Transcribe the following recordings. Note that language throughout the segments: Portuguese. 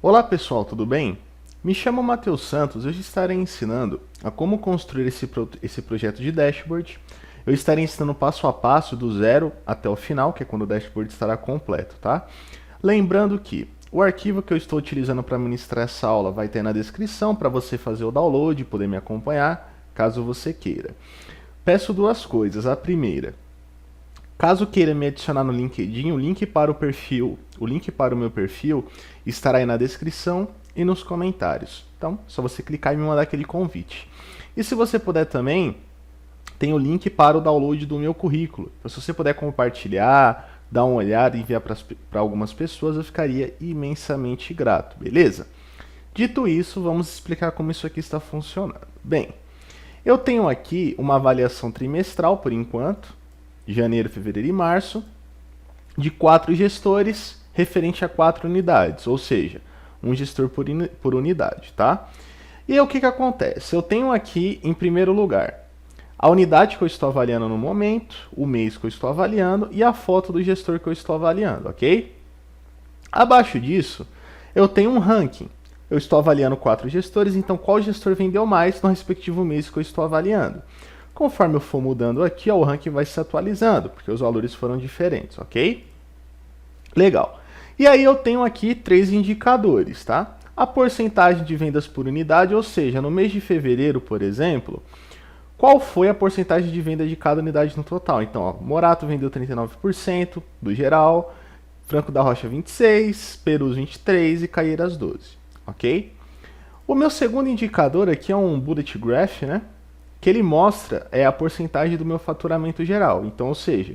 Olá pessoal, tudo bem? Me chamo Matheus Santos, eu estarei ensinando a como construir esse projeto de dashboard. Eu estarei ensinando passo a passo do zero até o final, que é quando o dashboard estará completo, tá? Lembrando que o arquivo que eu estou utilizando para ministrar essa aula vai ter na descrição para você fazer o download e poder me acompanhar, caso você queira. Peço duas coisas. A primeira, caso queira me adicionar no LinkedIn, o link para o meu perfil estará aí na descrição e nos comentários. Então, é só você clicar e me mandar aquele convite. E se você puder também, tem o link para o download do meu currículo. Então, se você puder compartilhar, dar uma olhada e enviar para algumas pessoas, eu ficaria imensamente grato, beleza? Dito isso, vamos explicar como isso aqui está funcionando. Bem, eu tenho aqui uma avaliação trimestral, por enquanto, janeiro, fevereiro e março, de 4 gestores referente a 4 unidades, ou seja, um gestor por unidade, tá? E aí o que acontece? Eu tenho aqui, em primeiro lugar, a unidade que eu estou avaliando no momento, o mês que eu estou avaliando e a foto do gestor que eu estou avaliando, ok? Abaixo disso, eu tenho um ranking. Eu estou avaliando 4 gestores, então qual gestor vendeu mais no respectivo mês que eu estou avaliando? Conforme eu for mudando aqui, o ranking vai se atualizando, porque os valores foram diferentes, ok? Legal. E aí eu tenho aqui 3 indicadores, tá? A porcentagem de vendas por unidade, ou seja, no mês de fevereiro, por exemplo, qual foi a porcentagem de venda de cada unidade no total? Então, ó, Morato vendeu 39% do geral, Franco da Rocha 26%, Perus 23% e Caieiras 12%, ok? O meu segundo indicador aqui é um bullet graph, né? Que ele mostra a porcentagem do meu faturamento geral. Então, ou seja,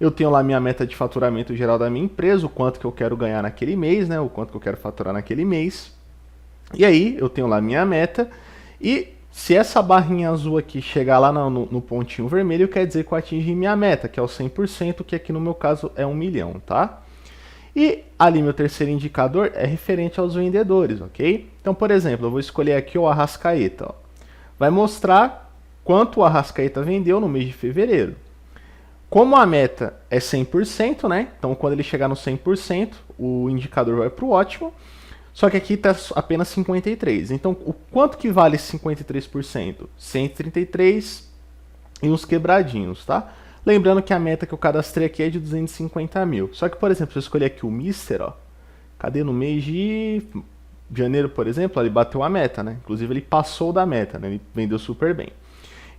eu tenho lá minha meta de faturamento geral da minha empresa, o quanto que eu quero ganhar naquele mês, né? O quanto que eu quero faturar naquele mês. E aí, eu tenho lá minha meta. E se essa barrinha azul aqui chegar lá no pontinho vermelho, quer dizer que eu atingi minha meta, que é o 100%, que aqui no meu caso é 1 milhão, tá? E ali meu terceiro indicador é referente aos vendedores, ok? Então, por exemplo, eu vou escolher aqui o Arrascaeta. Ó. Vai mostrar quanto o Arrascaeta vendeu no mês de fevereiro. Como a meta é 100%, né? Então, quando ele chegar no 100%, o indicador vai para o ótimo. Só que aqui está apenas 53%. Então, o quanto que vale 53%? 133 e uns quebradinhos, tá? Lembrando que a meta que eu cadastrei aqui é de 250 mil. Só que, por exemplo, se eu escolher aqui o Mister, ó, cadê no mês de janeiro, por exemplo, ele bateu a meta, né? Inclusive, ele passou da meta, né? Ele vendeu super bem.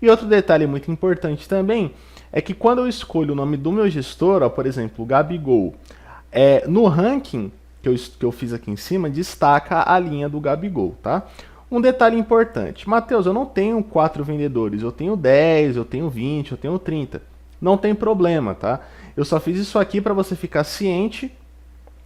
E outro detalhe muito importante também é que quando eu escolho o nome do meu gestor, ó, por exemplo, o Gabigol, no ranking que eu fiz aqui em cima, destaca a linha do Gabigol, tá? Um detalhe importante, Matheus, eu não tenho 4 vendedores, eu tenho 10, eu tenho 20, eu tenho 30. Não tem problema, tá? Eu só fiz isso aqui para você ficar ciente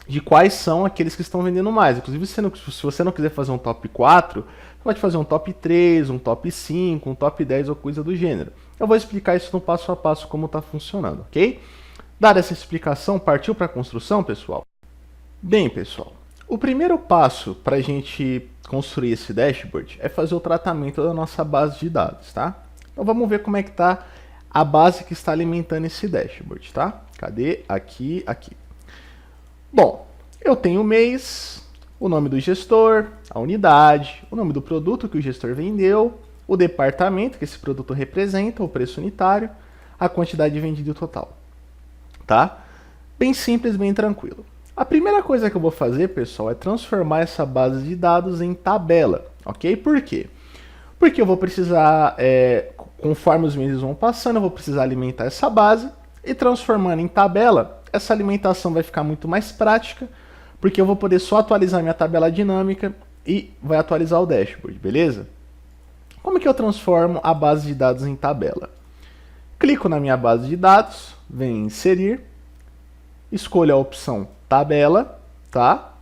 de quais são aqueles que estão vendendo mais. Inclusive, se você não quiser fazer um top 4, pode fazer um top 3, um top 5, um top 10 ou coisa do gênero. Eu vou explicar isso no passo a passo como está funcionando, ok? Dada essa explicação, partiu para a construção, pessoal? Bem, pessoal, o primeiro passo para a gente construir esse dashboard é fazer o tratamento da nossa base de dados, tá? Então vamos ver como é que está a base que está alimentando esse dashboard, tá? Cadê? Aqui, aqui. Bom, eu tenho o mês, o nome do gestor, a unidade, o nome do produto que o gestor vendeu, o departamento que esse produto representa, o preço unitário, a quantidade vendida e o total. Tá? Bem simples, bem tranquilo. A primeira coisa que eu vou fazer, pessoal, é transformar essa base de dados em tabela, ok? Por quê? Porque eu vou precisar, conforme os meses vão passando, eu vou precisar alimentar essa base e transformando em tabela, essa alimentação vai ficar muito mais prática, porque eu vou poder só atualizar minha tabela dinâmica e vai atualizar o dashboard, beleza? Como que eu transformo a base de dados em tabela? Clico na minha base de dados, venho em inserir, escolho a opção tabela, tá?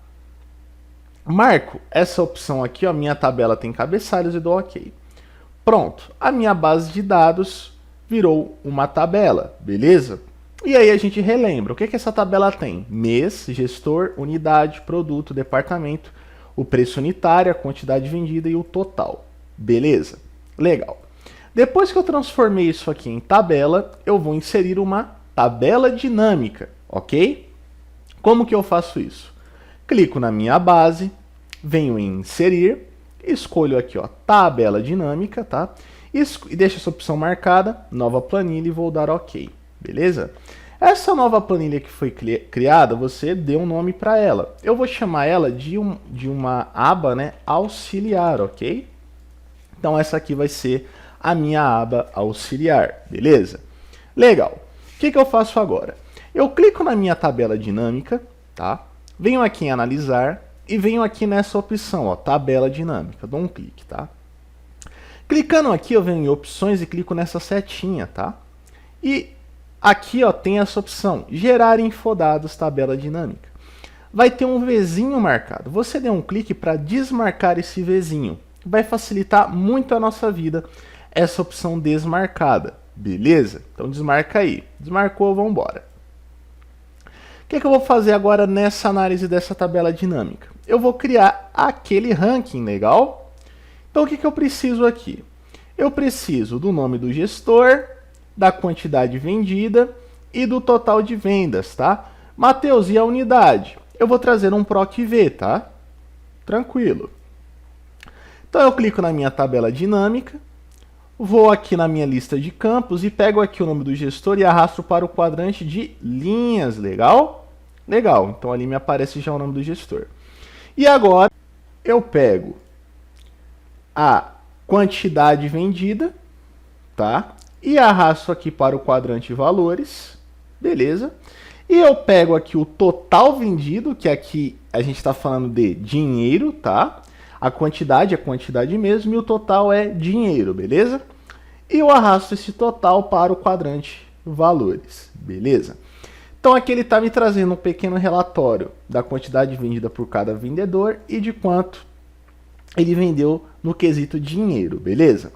Marco essa opção aqui, ó, minha tabela tem cabeçalhos e dou OK. Pronto, a minha base de dados virou uma tabela, beleza? E aí a gente relembra, o que essa tabela tem? Mês, gestor, unidade, produto, departamento, o preço unitário, a quantidade vendida e o total. Beleza? Legal. Depois que eu transformei isso aqui em tabela, eu vou inserir uma tabela dinâmica, ok? Como que eu faço isso? Clico na minha base, venho em inserir, escolho aqui, ó, tabela dinâmica, tá? E deixo essa opção marcada, nova planilha e vou dar OK, beleza? Essa nova planilha que foi criada, você deu um nome para ela. Eu vou chamar ela de uma aba, né, auxiliar, ok? Então essa aqui vai ser a minha aba auxiliar, beleza? Legal. O que eu faço agora? Eu clico na minha tabela dinâmica, tá? Venho aqui em analisar e venho aqui nessa opção, ó, tabela dinâmica. Dou um clique, tá? Clicando aqui, eu venho em opções e clico nessa setinha, tá? E aqui, ó, tem essa opção, gerar infodados tabela dinâmica. Vai ter um Vzinho marcado. Você deu um clique para desmarcar esse Vzinho. Vai facilitar muito a nossa vida essa opção desmarcada, beleza? Então desmarca aí. Desmarcou, vamos embora. O que eu vou fazer agora nessa análise dessa tabela dinâmica? Eu vou criar aquele ranking, legal? Então o que eu preciso aqui? Eu preciso do nome do gestor, da quantidade vendida e do total de vendas, tá? Matheus, e a unidade? Eu vou trazer um PROC-V, tá? Tranquilo. Então eu clico na minha tabela dinâmica, vou aqui na minha lista de campos e pego aqui o nome do gestor e arrasto para o quadrante de linhas, legal? Legal, então ali me aparece já o nome do gestor. E agora eu pego a quantidade vendida, tá? E arrasto aqui para o quadrante valores, beleza? E eu pego aqui o total vendido, que aqui a gente está falando de dinheiro, tá? A quantidade é quantidade mesmo e o total é dinheiro, beleza? E eu arrasto esse total para o quadrante valores, beleza? Então aqui ele está me trazendo um pequeno relatório da quantidade vendida por cada vendedor e de quanto ele vendeu no quesito dinheiro, beleza?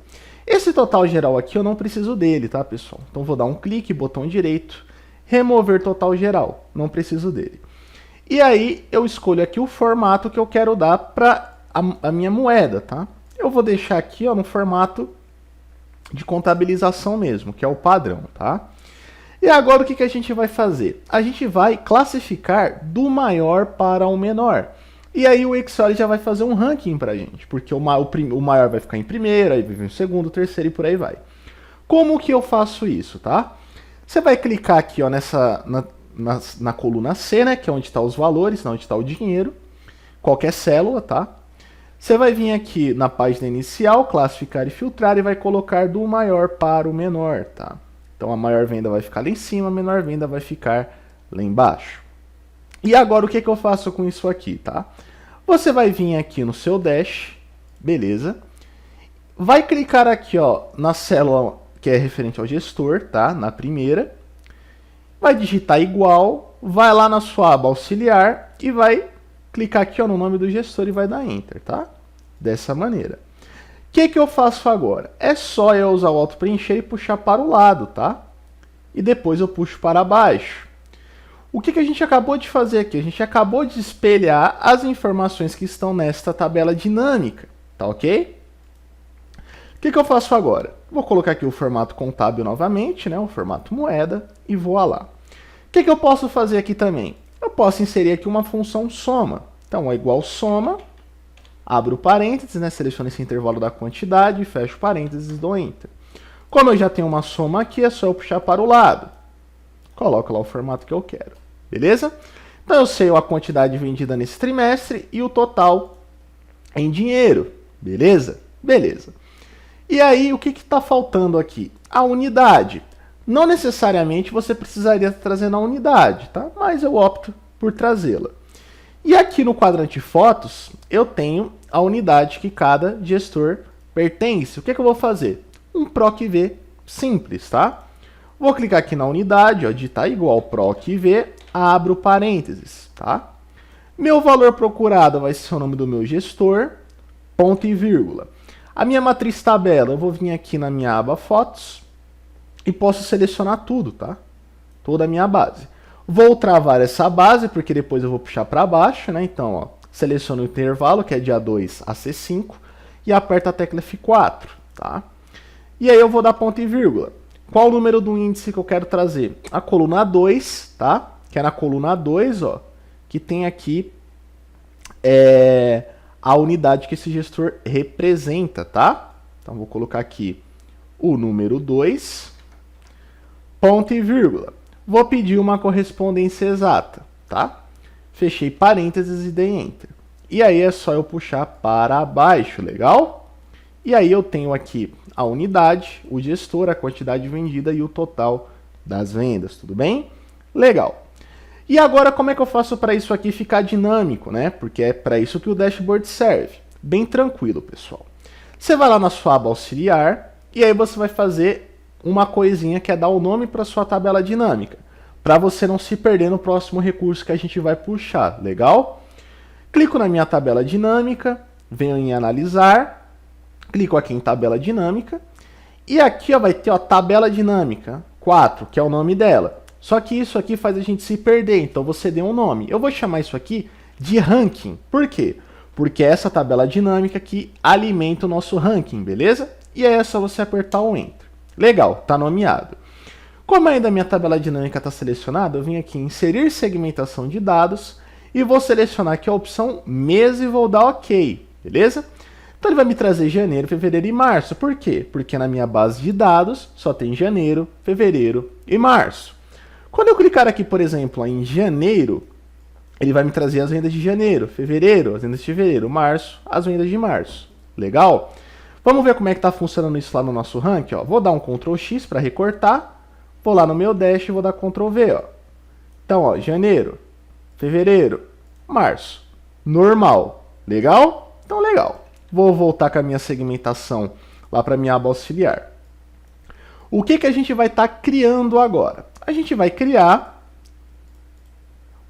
Esse total geral aqui eu não preciso dele, tá, pessoal? Então vou dar um clique, botão direito, remover total geral, não preciso dele. E aí eu escolho aqui o formato que eu quero dar para a minha moeda, tá? Eu vou deixar aqui, ó, no formato de contabilização mesmo, que é o padrão, tá? E agora o que a gente vai fazer? A gente vai classificar do maior para o menor. E aí o Excel já vai fazer um ranking pra gente, porque o maior vai ficar em primeiro, aí vai vir em segundo, terceiro e por aí vai. Como que eu faço isso, tá? Você vai clicar aqui, ó, na coluna C, né, que é onde está os valores, onde está o dinheiro, qualquer célula, tá? Você vai vir aqui na página inicial, classificar e filtrar e vai colocar do maior para o menor, tá? Então a maior venda vai ficar lá em cima, a menor venda vai ficar lá embaixo. E agora o que eu faço com isso aqui, tá? Você vai vir aqui no seu dash, beleza? Vai clicar aqui, ó, na célula que é referente ao gestor, tá? Na primeira. Vai digitar igual, vai lá na sua aba auxiliar e vai clicar aqui, ó, no nome do gestor e vai dar Enter, tá? Dessa maneira. O que eu faço agora? É só eu usar o auto preencher e puxar para o lado, tá? E depois eu puxo para baixo. O que a gente acabou de fazer aqui? A gente acabou de espelhar as informações que estão nesta tabela dinâmica, tá ok? O que eu faço agora? Vou colocar aqui o formato contábil novamente, né? O formato moeda e vou lá. O que eu posso fazer aqui também? Eu posso inserir aqui uma função soma. Então, é igual soma, abro parênteses, né? Seleciono esse intervalo da quantidade, fecho parênteses e dou Enter. Como eu já tenho uma soma aqui, é só eu puxar para o lado. Coloco lá o formato que eu quero. Beleza? Então eu sei a quantidade vendida nesse trimestre e o total em dinheiro. Beleza? Beleza. E aí, o que está faltando aqui? A unidade. Não necessariamente você precisaria trazer na unidade, tá? Mas eu opto por trazê-la. E aqui no quadrante fotos, eu tenho a unidade que cada gestor pertence. O que eu vou fazer? Um PROC-V simples, tá? Vou clicar aqui na unidade, ó, digitar igual PROC-V, abro parênteses, tá? Meu valor procurado vai ser o nome do meu gestor, ponto e vírgula. A minha matriz tabela, eu vou vir aqui na minha aba fotos e posso selecionar tudo, tá? Toda a minha base. Vou travar essa base, porque depois eu vou puxar para baixo, né? Então, ó, seleciono o intervalo, que é de A2 a C5, e aperto a tecla F4, tá? E aí eu vou dar ponto e vírgula. Qual o número do índice que eu quero trazer? A coluna 2, tá? Que é na coluna 2, ó, que tem aqui a unidade que esse gestor representa, tá? Então, vou colocar aqui o número 2, ponto e vírgula. Vou pedir uma correspondência exata, tá? Fechei parênteses e dei Enter. E aí é só eu puxar para baixo, legal? E aí eu tenho aqui a unidade, o gestor, a quantidade vendida e o total das vendas, tudo bem? Legal. E agora como é que eu faço para isso aqui ficar dinâmico, né? Porque é para isso que o dashboard serve. Bem tranquilo, pessoal. Você vai lá na sua aba auxiliar e aí você vai fazer uma coisinha que é dar o nome para sua tabela dinâmica, para você não se perder no próximo recurso que a gente vai puxar, legal? Clico na minha tabela dinâmica, venho em analisar, clico aqui em tabela dinâmica e aqui ó, vai ter ó, tabela dinâmica 4, que é o nome dela. Só que isso aqui faz a gente se perder, então você deu um nome. Eu vou chamar isso aqui de ranking. Por quê? Porque é essa tabela dinâmica que alimenta o nosso ranking, beleza? E aí é só você apertar o Enter. Legal, tá nomeado. Como ainda a minha tabela dinâmica está selecionada, eu vim aqui em inserir segmentação de dados e vou selecionar aqui a opção mês e vou dar OK, beleza? Então ele vai me trazer janeiro, fevereiro e março. Por quê? Porque na minha base de dados só tem janeiro, fevereiro e março. Quando eu clicar aqui, por exemplo, em janeiro, ele vai me trazer as vendas de janeiro, fevereiro, as vendas de fevereiro, março, as vendas de março. Legal? Vamos ver como é que está funcionando isso lá no nosso ranking. Ó. Vou dar um Ctrl X para recortar. Vou lá no meu dash e vou dar Ctrl V. Ó. Então, ó, janeiro, fevereiro, março. Normal. Legal? Então, legal. Vou voltar com a minha segmentação lá para a minha aba auxiliar. O que a gente vai estar criando agora? A gente vai criar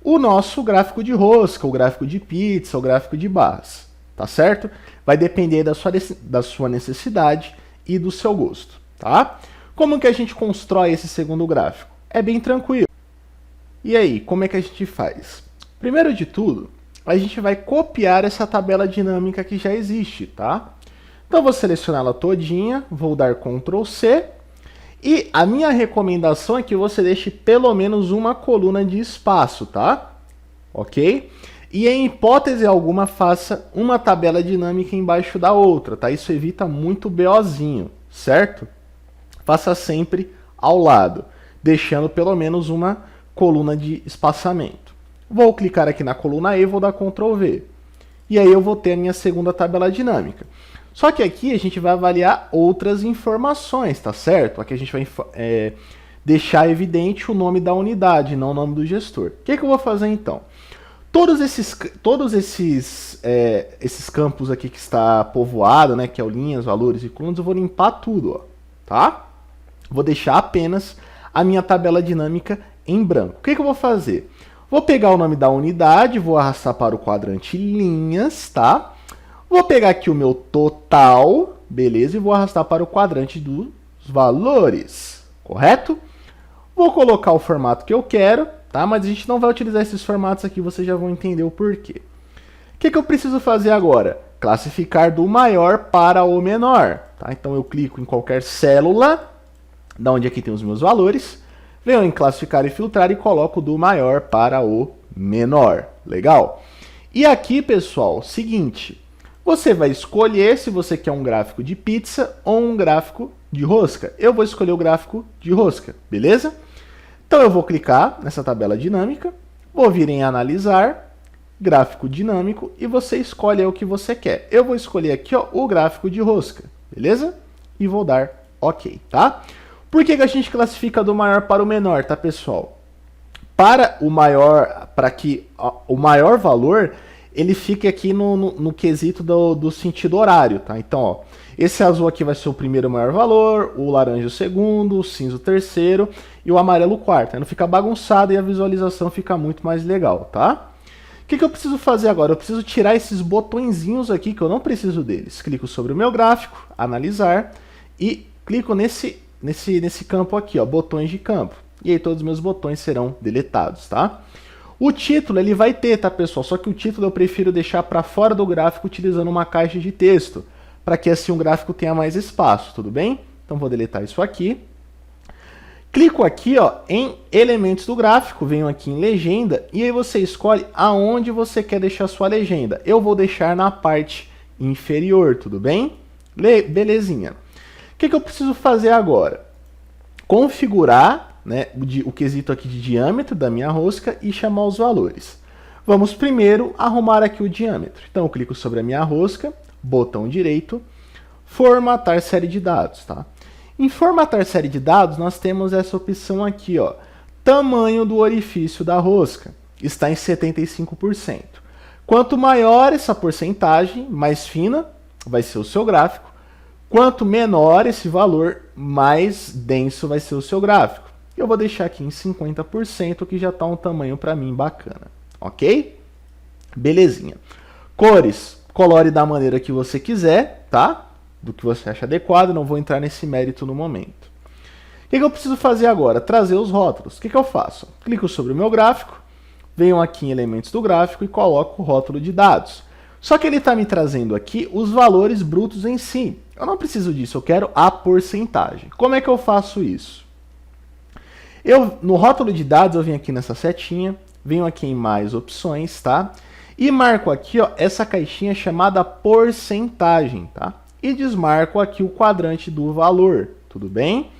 o nosso gráfico de rosca, o gráfico de pizza, o gráfico de barras, tá certo? Vai depender da sua necessidade e do seu gosto, tá? Como que a gente constrói esse segundo gráfico? É bem tranquilo. E aí, como é que a gente faz? Primeiro de tudo, a gente vai copiar essa tabela dinâmica que já existe, tá? Então, vou selecionar ela todinha, vou dar Ctrl C, e a minha recomendação é que você deixe pelo menos uma coluna de espaço, tá? Ok? E em hipótese alguma, faça uma tabela dinâmica embaixo da outra, tá? Isso evita muito BOzinho, certo? Faça sempre ao lado, deixando pelo menos uma coluna de espaçamento. Vou clicar aqui na coluna E e vou dar Ctrl V. E aí eu vou ter a minha segunda tabela dinâmica. Só que aqui a gente vai avaliar outras informações, tá certo? Aqui a gente vai deixar evidente o nome da unidade, não o nome do gestor. O que eu vou fazer então? Todos esses campos aqui que está povoado, né, que é o linhas, valores e colunas, eu vou limpar tudo, ó, tá? Vou deixar apenas a minha tabela dinâmica em branco. O que eu vou fazer? Vou pegar o nome da unidade, vou arrastar para o quadrante linhas, tá? Vou pegar aqui o meu total, beleza, e vou arrastar para o quadrante dos valores, correto? Vou colocar o formato que eu quero, tá? Mas a gente não vai utilizar esses formatos aqui, vocês já vão entender o porquê. O que eu preciso fazer agora? Classificar do maior para o menor, tá? Então eu clico em qualquer célula, da onde aqui tem os meus valores, venho em classificar e filtrar e coloco do maior para o menor, legal? E aqui, pessoal, seguinte... Você vai escolher se você quer um gráfico de pizza ou um gráfico de rosca. Eu vou escolher o gráfico de rosca, beleza? Então eu vou clicar nessa tabela dinâmica, vou vir em analisar, gráfico dinâmico, e você escolhe o que você quer. Eu vou escolher aqui ó, o gráfico de rosca, beleza? E vou dar OK, tá? Por que a gente classifica do maior para o menor, tá, pessoal? Para que o maior valor... ele fica aqui no quesito do sentido horário, tá? Então, ó, esse azul aqui vai ser o primeiro maior valor, o laranja o segundo, o cinza o terceiro e o amarelo o quarto. Aí não fica bagunçado e a visualização fica muito mais legal, tá? O que eu preciso fazer agora? Eu preciso tirar esses botõezinhos aqui que eu não preciso deles. Clico sobre o meu gráfico, analisar e clico nesse campo aqui, ó, botões de campo. E aí todos os meus botões serão deletados, tá? O título ele vai ter, tá, pessoal? Só que o título eu prefiro deixar para fora do gráfico utilizando uma caixa de texto, para que assim o gráfico tenha mais espaço, tudo bem? Então vou deletar isso aqui. Clico aqui, ó, em elementos do gráfico, venho aqui em legenda e aí você escolhe aonde você quer deixar sua legenda. Eu vou deixar na parte inferior, tudo bem? Belezinha. O que eu preciso fazer agora? Configurar, né, o quesito aqui de diâmetro da minha rosca e chamar os valores. Vamos primeiro arrumar aqui o diâmetro. Então eu clico sobre a minha rosca, botão direito, formatar série de dados, tá? Em formatar série de dados, nós temos essa opção aqui, ó, tamanho do orifício da rosca, está em 75%. Quanto maior essa porcentagem, mais fina vai ser o seu gráfico. Quanto menor esse valor, mais denso vai ser o seu gráfico. Eu vou deixar aqui em 50%, que já está um tamanho para mim bacana, ok? Belezinha. Cores, colore da maneira que você quiser, tá? Do que você acha adequado, não vou entrar nesse mérito no momento. O que eu preciso fazer agora? Trazer os rótulos. O que eu faço? Clico sobre o meu gráfico, venho aqui em elementos do gráfico e coloco o rótulo de dados. Só que ele está me trazendo aqui os valores brutos em si. Eu não preciso disso, eu quero a porcentagem. Como é que eu faço isso? No rótulo de dados, eu venho aqui nessa setinha, venho aqui em mais opções, tá? E marco aqui, ó, essa caixinha chamada porcentagem, tá? E desmarco aqui o quadrante do valor, tudo bem?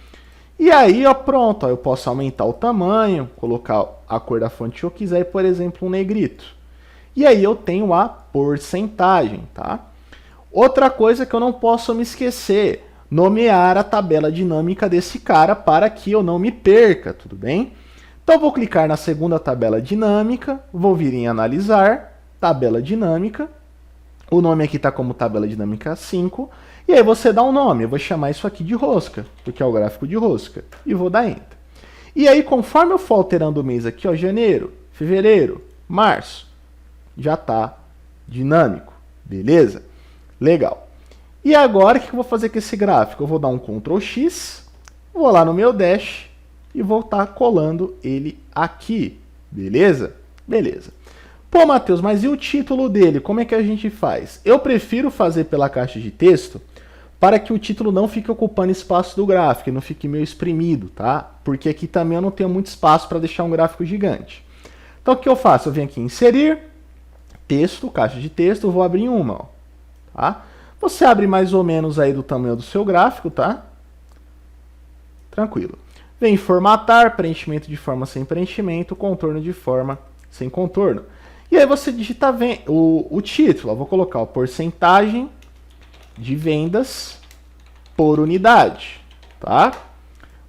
E aí, ó, pronto, ó, eu posso aumentar o tamanho, colocar a cor da fonte que eu quiser, por exemplo, um negrito. E aí eu tenho a porcentagem, tá? Outra coisa que eu não posso me esquecer, nomear a tabela dinâmica desse cara para que eu não me perca, tudo bem? Então eu vou clicar na segunda tabela dinâmica, vou vir em analisar, tabela dinâmica, o nome aqui está como tabela dinâmica 5, e aí você dá um nome, eu vou chamar isso aqui de rosca, porque é o gráfico de rosca, e vou dar Enter. E aí, conforme eu for alterando o mês aqui, ó, janeiro, fevereiro, março, já está dinâmico, beleza? Legal. E agora, o que eu vou fazer com esse gráfico? Eu vou dar um Ctrl X, vou lá no meu Dash e vou estar colando ele aqui, beleza? Beleza. Pô, Matheus, mas e o título dele? Como é que a gente faz? Eu prefiro fazer pela caixa de texto para que o título não fique ocupando espaço do gráfico, não fique meio espremido, tá? Porque aqui também eu não tenho muito espaço para deixar um gráfico gigante. Então o que eu faço? Eu venho aqui em inserir, texto, caixa de texto, eu vou abrir uma, ó, tá? Você abre mais ou menos aí do tamanho do seu gráfico, tá? Tranquilo. Vem em formatar, preenchimento de forma sem preenchimento, contorno de forma sem contorno. E aí você digita o título. Eu vou colocar a porcentagem de vendas por unidade, tá?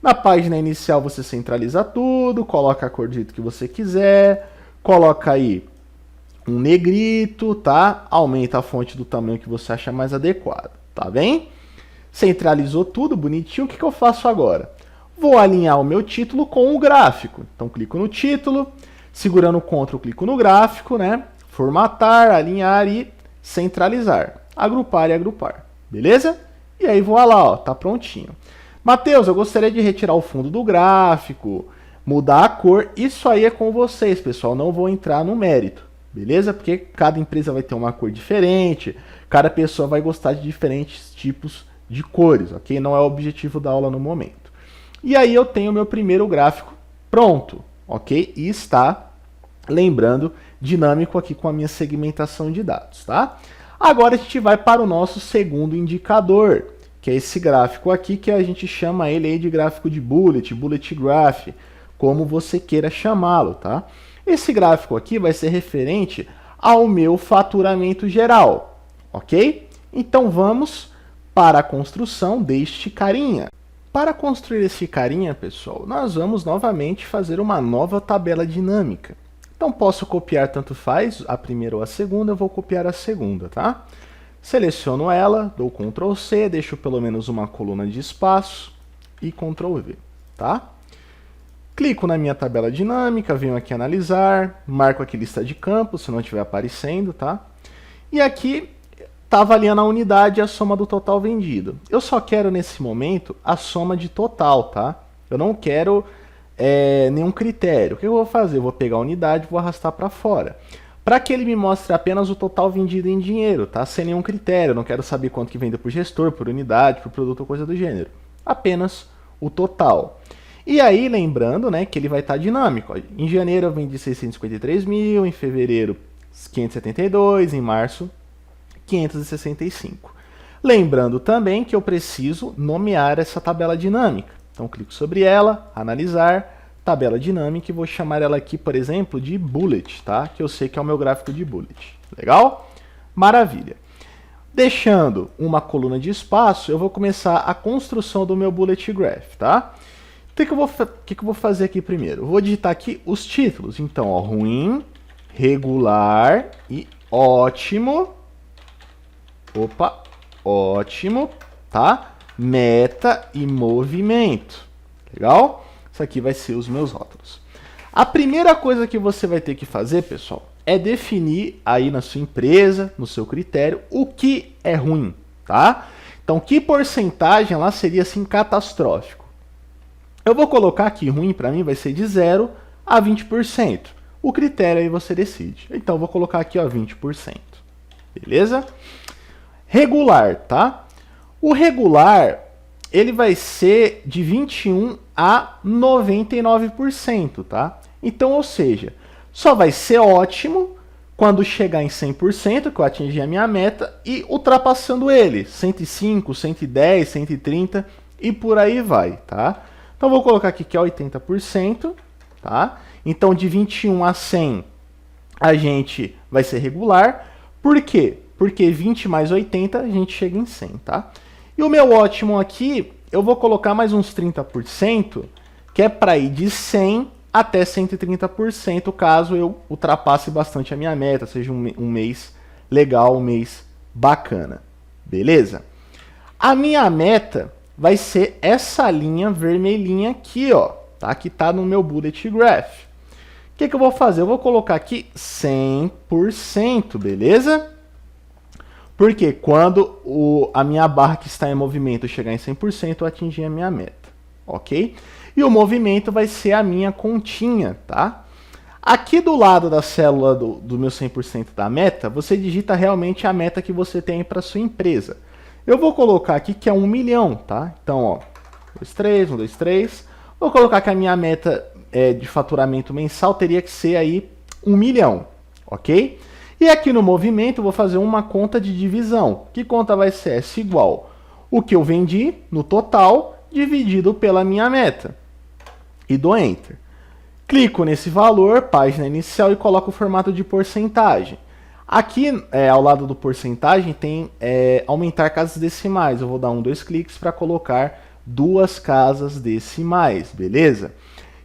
Na página inicial você centraliza tudo, coloca a cor do jeito que você quiser, coloca aí um negrito, tá? Aumenta a fonte do tamanho que você acha mais adequado, tá bem? Centralizou tudo bonitinho, o que eu faço agora? Vou alinhar o meu título com o gráfico. Então clico no título, segurando o Ctrl, clico no gráfico, né? Formatar, alinhar e centralizar. Agrupar e agrupar. Beleza? E aí vou lá, ó, tá prontinho. Matheus, eu gostaria de retirar o fundo do gráfico, mudar a cor. Isso aí é com vocês, pessoal. Não vou entrar no mérito. Beleza? Porque cada empresa vai ter uma cor diferente, cada pessoa vai gostar de diferentes tipos de cores, ok? Não é o objetivo da aula no momento. E aí eu tenho o meu primeiro gráfico pronto, ok? E está, lembrando, dinâmico aqui com a minha segmentação de dados, tá? Agora a gente vai para o nosso segundo indicador, que é esse gráfico aqui, que a gente chama ele aí de gráfico de bullet graph, como você queira chamá-lo, tá? Esse gráfico aqui vai ser referente ao meu faturamento geral, ok? Então vamos para a construção deste carinha. Para construir esse carinha, pessoal, nós vamos novamente fazer uma nova tabela dinâmica. Então posso copiar, tanto faz, a primeira ou a segunda, eu vou copiar a segunda, tá? Seleciono ela, dou Ctrl C, deixo pelo menos uma coluna de espaço e Ctrl V, tá? Clico na minha tabela dinâmica, venho aqui analisar, marco aqui lista de campos, se não estiver aparecendo, tá? E aqui está avaliando a unidade e a soma do total vendido. Eu só quero, nesse momento, a soma de total, tá? Eu não quero nenhum critério. O que eu vou fazer? Eu vou pegar a unidade e vou arrastar para fora. Para que ele me mostre apenas o total vendido em dinheiro, tá? Sem nenhum critério. Eu não quero saber quanto que vendeu por gestor, por unidade, por produto ou coisa do gênero. Apenas o total. E aí, lembrando, né, que ele vai estar dinâmico. Ó. Em janeiro eu vendi 653 mil, em fevereiro 572, em março 565. Lembrando também que eu preciso nomear essa tabela dinâmica. Então, clico sobre ela, analisar, tabela dinâmica, e vou chamar ela aqui, por exemplo, de bullet, tá? Que eu sei que é o meu gráfico de bullet. Legal? Maravilha. Deixando uma coluna de espaço, eu vou começar a construção do meu bullet graph, tá? Então, o que eu vou fazer aqui primeiro? Eu vou digitar aqui os títulos. Então, ó, ruim, regular e ótimo. Opa, ótimo, tá? Meta e movimento. Legal? Isso aqui vai ser os meus rótulos. A primeira coisa que você vai ter que fazer, pessoal, é definir aí na sua empresa, no seu critério, o que é ruim, tá? Então, que porcentagem lá seria assim catastrófico? Eu vou colocar aqui, ruim para mim vai ser de 0 a 20%. O critério aí você decide. Então, eu vou colocar aqui, ó, 20%. Beleza? Regular, tá? O regular, ele vai ser de 21 a 99%, tá? Então, ou seja, só vai ser ótimo quando chegar em 100%, que eu atingir a minha meta, e ultrapassando ele, 105, 110, 130 e por aí vai, tá? Então, vou colocar aqui que é 80%, tá? Então, de 21 a 100, a gente vai ser regular. Por quê? Porque 20 mais 80, a gente chega em 100, tá? E o meu ótimo aqui, eu vou colocar mais uns 30%, que é para ir de 100 até 130%, caso eu ultrapasse bastante a minha meta, seja um mês legal, um mês bacana. Beleza? A minha meta vai ser essa linha vermelhinha aqui, ó, tá? Que tá no meu bullet graph. O que eu vou fazer? Eu vou colocar aqui 100%, beleza? Porque quando a minha barra que está em movimento chegar em 100%, eu atingir a minha meta, ok? E o movimento vai ser a minha continha, tá? Aqui do lado da célula do meu 100% da meta, você digita realmente a meta que você tem para sua empresa. Eu vou colocar aqui que é 1 milhão, tá? Então, ó, 2, 3, 1, 2, 3. Vou colocar que a minha meta de faturamento mensal teria que ser aí 1 milhão, ok? E aqui no movimento eu vou fazer uma conta de divisão. Que conta vai ser essa? Igual o que eu vendi no total dividido pela minha meta. E dou Enter. Clico nesse valor, página inicial, e coloco o formato de porcentagem. Aqui, ao lado do porcentagem, tem aumentar casas decimais. Eu vou dar 2 cliques para colocar 2 casas decimais, beleza?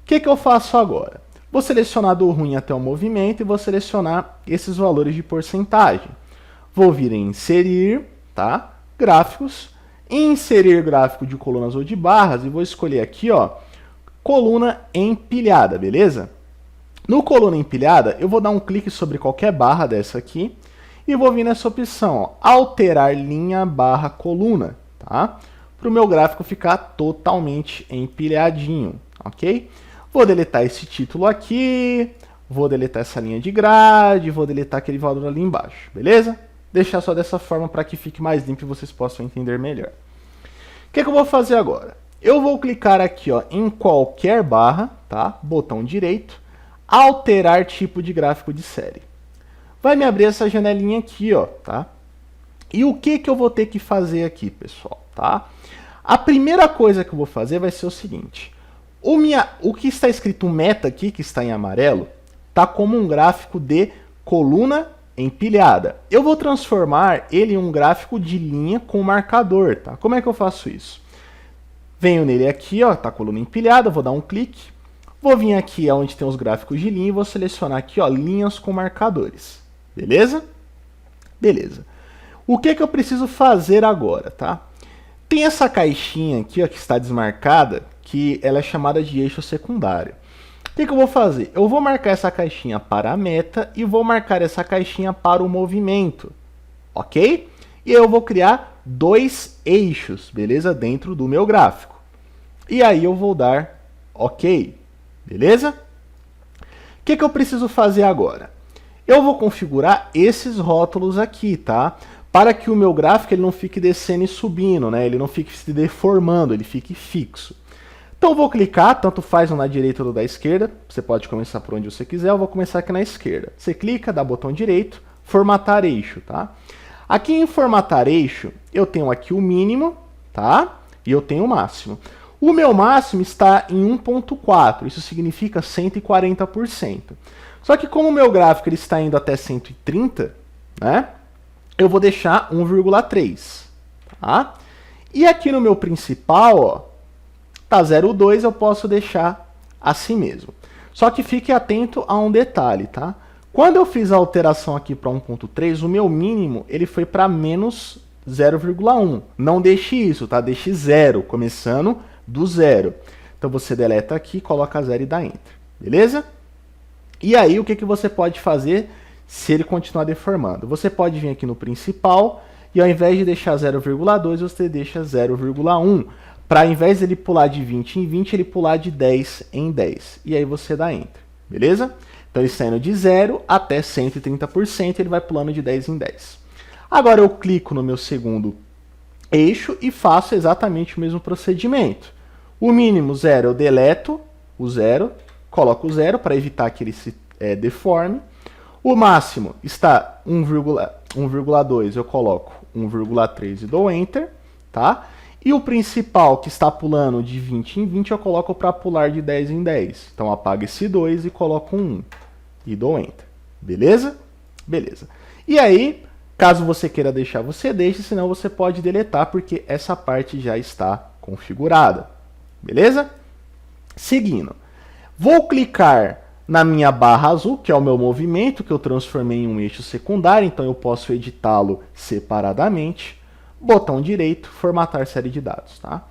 O que eu faço agora? Vou selecionar do ruim até o movimento e vou selecionar esses valores de porcentagem. Vou vir em inserir, tá? Gráficos, inserir gráfico de colunas ou de barras, e vou escolher aqui, ó, coluna empilhada, beleza? No coluna empilhada, eu vou dar um clique sobre qualquer barra dessa aqui e vou vir nessa opção, ó, alterar linha barra coluna, tá? Para o meu gráfico ficar totalmente empilhadinho, ok? Vou deletar esse título aqui, vou deletar essa linha de grade, vou deletar aquele valor ali embaixo, beleza? Deixar só dessa forma para que fique mais limpo e vocês possam entender melhor. O que eu vou fazer agora? Eu vou clicar aqui, ó, em qualquer barra, tá? Botão direito, alterar tipo de gráfico de série. Vai me abrir essa janelinha aqui, ó, tá? E o que eu vou ter que fazer aqui, pessoal, tá? A primeira coisa que eu vou fazer vai ser o seguinte. O que está escrito meta aqui, que está em amarelo, tá como um gráfico de coluna empilhada. Eu vou transformar ele em um gráfico de linha com marcador, tá? Como é que eu faço isso? Venho nele aqui, ó, tá coluna empilhada, vou dar um clique. Vou vir aqui onde tem os gráficos de linha e vou selecionar aqui, ó, linhas com marcadores. Beleza? Beleza. O que eu preciso fazer agora, tá? Tem essa caixinha aqui, ó, que está desmarcada, que ela é chamada de eixo secundário. O que eu vou fazer? Eu vou marcar essa caixinha para a meta e vou marcar essa caixinha para o movimento, ok? E eu vou criar 2 eixos, beleza? Dentro do meu gráfico. E aí eu vou dar ok, beleza? O que eu preciso fazer agora? Eu vou configurar esses rótulos aqui, tá? Para que o meu gráfico ele não fique descendo e subindo, né? Ele não fique se deformando, ele fique fixo. Então eu vou clicar, tanto faz um na direita ou da esquerda, você pode começar por onde você quiser, eu vou começar aqui na esquerda. Você clica, dá botão direito, formatar eixo, tá? Aqui em formatar eixo, eu tenho aqui o mínimo, tá? E eu tenho o máximo. O meu máximo está em 1.4, isso significa 140%. Só que como o meu gráfico ele está indo até 130, né? Eu vou deixar 1,3, tá? E aqui no meu principal, ó, tá 0,2, eu posso deixar assim mesmo. Só que fique atento a um detalhe, tá? Quando eu fiz a alteração aqui para 1.3, o meu mínimo ele foi para menos 0,1. Não deixe isso, tá? Deixe 0, começando do 0. Então você deleta aqui, coloca 0 e dá Enter. Beleza? E aí o que, que você pode fazer se ele continuar deformando? Você pode vir aqui no principal e ao invés de deixar 0,2, você deixa 0,1. Para ao invés dele pular de 20 em 20, ele pular de 10 em 10. E aí você dá Enter. Beleza? Então ele está indo de 0 até 130%, ele vai pulando de 10 em 10. Agora eu clico no meu segundo eixo e faço exatamente o mesmo procedimento. O mínimo 0 eu deleto o 0, coloco o 0 para evitar que ele se deforme. O máximo está 1,2, eu coloco 1,3 e dou Enter, tá? E o principal, que está pulando de 20 em 20, eu coloco para pular de 10 em 10. Então apago esse 2 e coloco um 1 e dou Enter. Beleza? Beleza. E aí, caso você queira deixar, você deixa, senão você pode deletar, porque essa parte já está configurada. Beleza? Seguindo. Vou clicar na minha barra azul, que é o meu movimento, que eu transformei em um eixo secundário, então eu posso editá-lo separadamente. Botão direito, formatar série de dados, tá?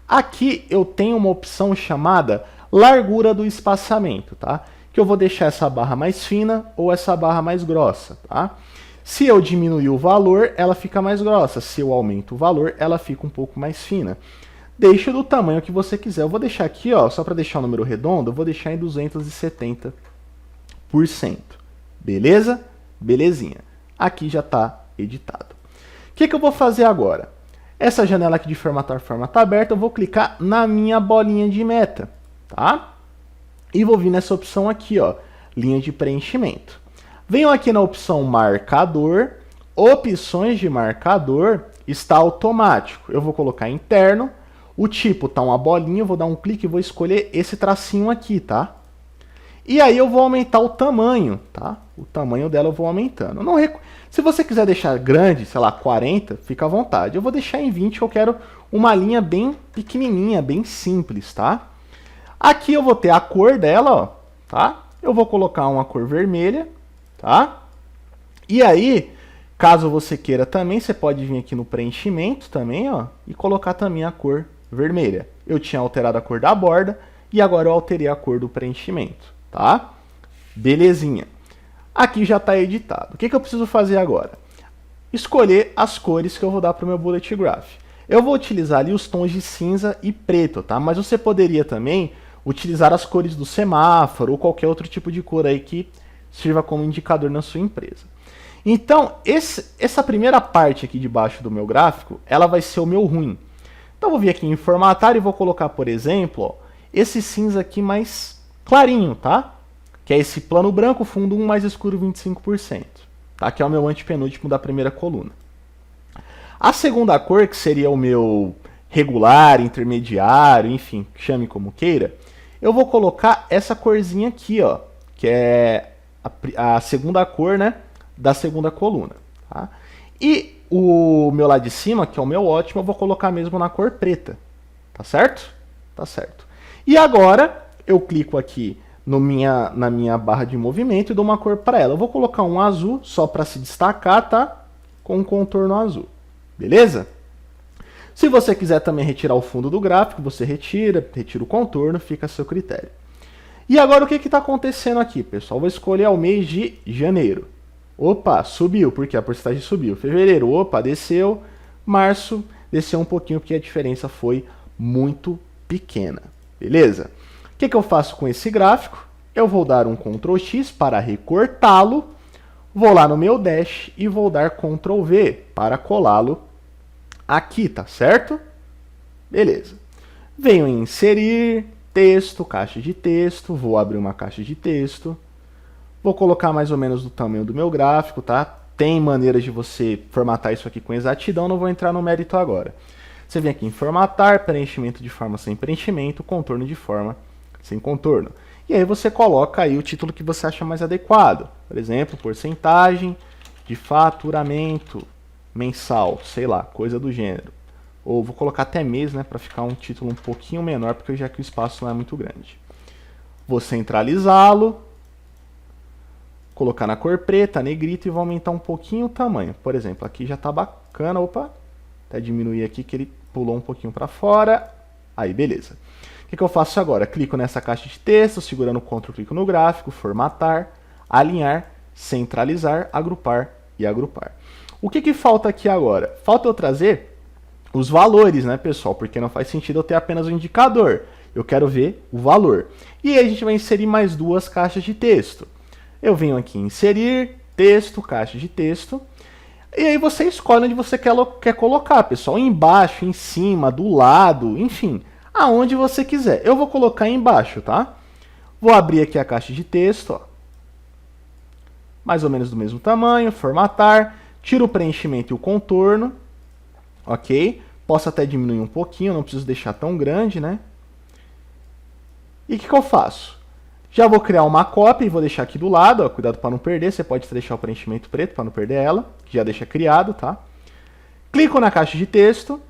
Aqui eu tenho uma opção chamada largura do espaçamento, tá? Que eu vou deixar essa barra mais fina ou essa barra mais grossa, tá? Se eu diminuir o valor, ela fica mais grossa. Se eu aumento o valor, ela fica um pouco mais fina. Deixa do tamanho que você quiser. Eu vou deixar aqui, ó, só para deixar o número redondo, eu vou deixar em 270%. Beleza? Belezinha. Aqui já está editado. O que eu vou fazer agora? Essa janela aqui de formatar forma está aberta, eu vou clicar na minha bolinha de meta, tá? E vou vir nessa opção aqui, ó, linha de preenchimento. Venho aqui na opção marcador, opções de marcador, está automático. Eu vou colocar interno, o tipo tá uma bolinha, eu vou dar um clique e vou escolher esse tracinho aqui, tá? E aí eu vou aumentar o tamanho, tá? O tamanho dela eu vou aumentando. Se você quiser deixar grande, sei lá, 40, fica à vontade. Eu vou deixar em 20, eu quero uma linha bem pequenininha, bem simples, tá? Aqui eu vou ter a cor dela, ó, tá? Eu vou colocar uma cor vermelha, tá? E aí, caso você queira também, você pode vir aqui no preenchimento também, ó, e colocar também a cor vermelha. Eu tinha alterado a cor da borda e agora eu alterei a cor do preenchimento, tá? Belezinha. Aqui já está editado. O que eu preciso fazer agora? Escolher as cores que eu vou dar para o meu bullet graph. Eu vou utilizar ali os tons de cinza e preto, tá? Mas você poderia também utilizar as cores do semáforo ou qualquer outro tipo de cor aí que sirva como indicador na sua empresa. Então, essa primeira parte aqui de baixo do meu gráfico, ela vai ser o meu ruim. Então, eu vou vir aqui em formatar e vou colocar, por exemplo, ó, esse cinza aqui mais clarinho, tá? Que é esse plano branco, fundo 1 mais escuro 25%. Tá? Que é o meu antepenúltimo da primeira coluna. A segunda cor, que seria o meu regular, intermediário, enfim, chame como queira, eu vou colocar essa corzinha aqui, ó, que é a segunda cor, né, da segunda coluna. Tá? E o meu lá de cima, que é o meu ótimo, eu vou colocar mesmo na cor preta. Tá certo? Tá certo. E agora eu clico aqui na minha barra de movimento e dou uma cor para ela. Eu vou colocar um azul só para se destacar, tá? Com um contorno azul. Beleza? Se você quiser também retirar o fundo do gráfico, você retira o contorno, fica a seu critério. E agora o que está acontecendo aqui, pessoal? Vou escolher o mês de janeiro. Opa, subiu, porque a porcentagem subiu. Fevereiro, opa, desceu. Março, desceu um pouquinho, porque a diferença foi muito pequena. Beleza? O que eu faço com esse gráfico? Eu vou dar um Ctrl X para recortá-lo, vou lá no meu Dash e vou dar Ctrl V para colá-lo aqui, tá certo? Beleza. Venho em inserir, texto, caixa de texto, vou abrir uma caixa de texto, vou colocar mais ou menos do tamanho do meu gráfico, tá? Tem maneiras de você formatar isso aqui com exatidão, não vou entrar no mérito agora. Você vem aqui em formatar, preenchimento de forma sem preenchimento, contorno de forma sem contorno. E aí você coloca aí o título que você acha mais adequado. Por exemplo, porcentagem de faturamento mensal, sei lá, coisa do gênero. Ou vou colocar até mês, né, para ficar um título um pouquinho menor, porque já que o espaço não é muito grande. Vou centralizá-lo, colocar na cor preta, negrito, e vou aumentar um pouquinho o tamanho. Por exemplo, aqui já está bacana, opa, até diminuir aqui que ele pulou um pouquinho para fora. Aí, beleza. O que eu faço agora? Clico nessa caixa de texto, segurando o Ctrl, clico no gráfico, formatar, alinhar, centralizar, agrupar e agrupar. O que falta aqui agora? Falta eu trazer os valores, né, pessoal? Porque não faz sentido eu ter apenas um indicador. Eu quero ver o valor. E aí a gente vai inserir mais duas caixas de texto. Eu venho aqui em inserir, texto, caixa de texto. E aí você escolhe onde você quer colocar, pessoal. Embaixo, em cima, do lado, enfim, aonde você quiser. Eu vou colocar embaixo, tá? Vou abrir aqui a caixa de texto, ó. Mais ou menos do mesmo tamanho, formatar, tiro o preenchimento e o contorno, ok? Posso até diminuir um pouquinho, não preciso deixar tão grande, né? E o que eu faço? Já vou criar uma cópia e vou deixar aqui do lado, ó, cuidado para não perder, você pode deixar o preenchimento preto para não perder ela, que já deixa criado, tá? Clico na caixa de texto,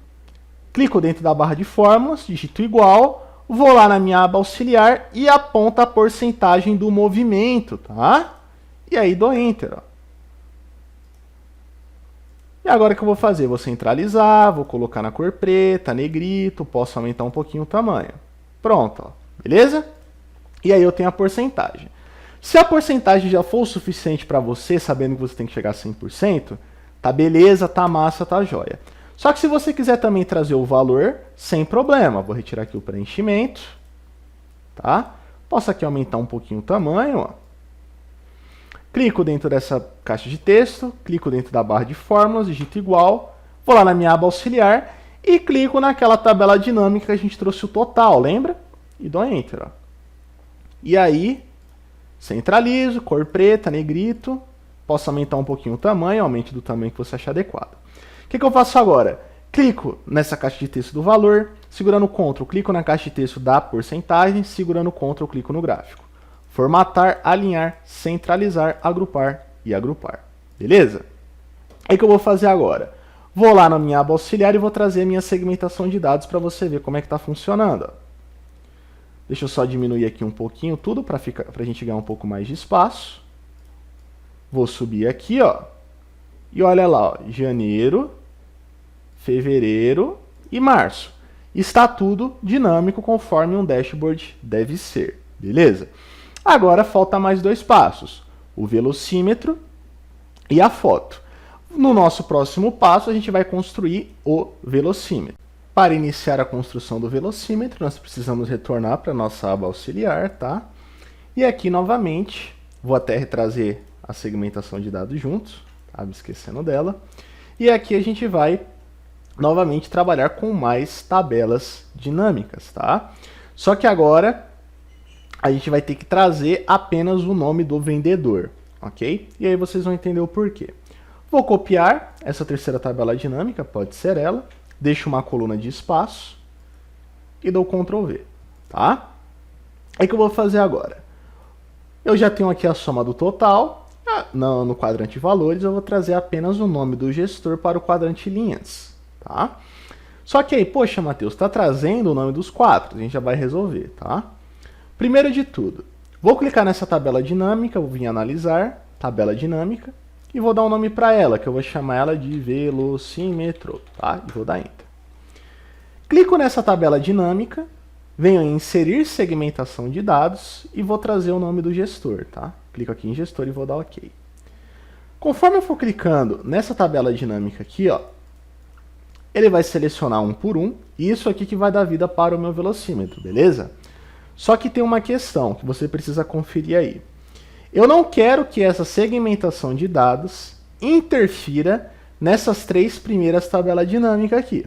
clico dentro da barra de fórmulas, digito igual, vou lá na minha aba auxiliar e aponto a porcentagem do movimento, tá? E aí dou Enter, ó. E agora o que eu vou fazer? Vou centralizar, vou colocar na cor preta, negrito, posso aumentar um pouquinho o tamanho. Pronto, ó. Beleza? E aí eu tenho a porcentagem. Se a porcentagem já for o suficiente para você, sabendo que você tem que chegar a 100%, tá beleza, tá massa, tá joia. Só que se você quiser também trazer o valor, sem problema. Vou retirar aqui o preenchimento, tá? Posso aqui aumentar um pouquinho o tamanho, ó. Clico dentro dessa caixa de texto, clico dentro da barra de fórmulas, digito igual, vou lá na minha aba auxiliar e clico naquela tabela dinâmica que a gente trouxe o total, lembra? E dou Enter, ó. E aí, centralizo, cor preta, negrito, posso aumentar um pouquinho o tamanho, aumente do tamanho que você achar adequado. O que eu faço agora? Clico nessa caixa de texto do valor, segurando o Ctrl, clico na caixa de texto da porcentagem, segurando o Ctrl, clico no gráfico. Formatar, alinhar, centralizar, agrupar e agrupar. Beleza? Aí o que eu vou fazer agora? Vou lá na minha aba auxiliar e vou trazer a minha segmentação de dados para você ver como é que está funcionando, ó. Deixa eu só diminuir aqui um pouquinho tudo para a gente ganhar um pouco mais de espaço. Vou subir aqui, ó. E olha lá, ó, janeiro, fevereiro e março. Está tudo dinâmico conforme um dashboard deve ser. Beleza? Agora falta mais dois passos. O velocímetro e a foto. No nosso próximo passo, a gente vai construir o velocímetro. Para iniciar a construção do velocímetro, nós precisamos retornar para a nossa aba auxiliar, tá? E aqui, novamente, vou até retrazer a segmentação de dados juntos, tá? Me esquecendo dela. E aqui a gente vai, novamente, trabalhar com mais tabelas dinâmicas, tá? Só que agora, a gente vai ter que trazer apenas o nome do vendedor, ok? E aí vocês vão entender o porquê. Vou copiar essa terceira tabela dinâmica, pode ser ela. Deixo uma coluna de espaço e dou Ctrl V, tá? Aí o que eu vou fazer agora? Eu já tenho aqui a soma do total. No quadrante valores, eu vou trazer apenas o nome do gestor para o quadrante linhas, tá? Só que aí, poxa, Matheus, está trazendo o nome dos quatro. A gente já vai resolver, tá? Primeiro de tudo, vou clicar nessa tabela dinâmica, vou vir analisar, tabela dinâmica, e vou dar um nome para ela, que eu vou chamar ela de velocímetro, tá? E vou dar Enter. Clico nessa tabela dinâmica, venho em inserir segmentação de dados e vou trazer o nome do gestor, tá? Clico aqui em gestor e vou dar OK. Conforme eu for clicando nessa tabela dinâmica aqui, ó, ele vai selecionar um por um, e isso aqui que vai dar vida para o meu velocímetro, beleza? Só que tem uma questão que você precisa conferir aí. Eu não quero que essa segmentação de dados interfira nessas três primeiras tabelas dinâmicas aqui,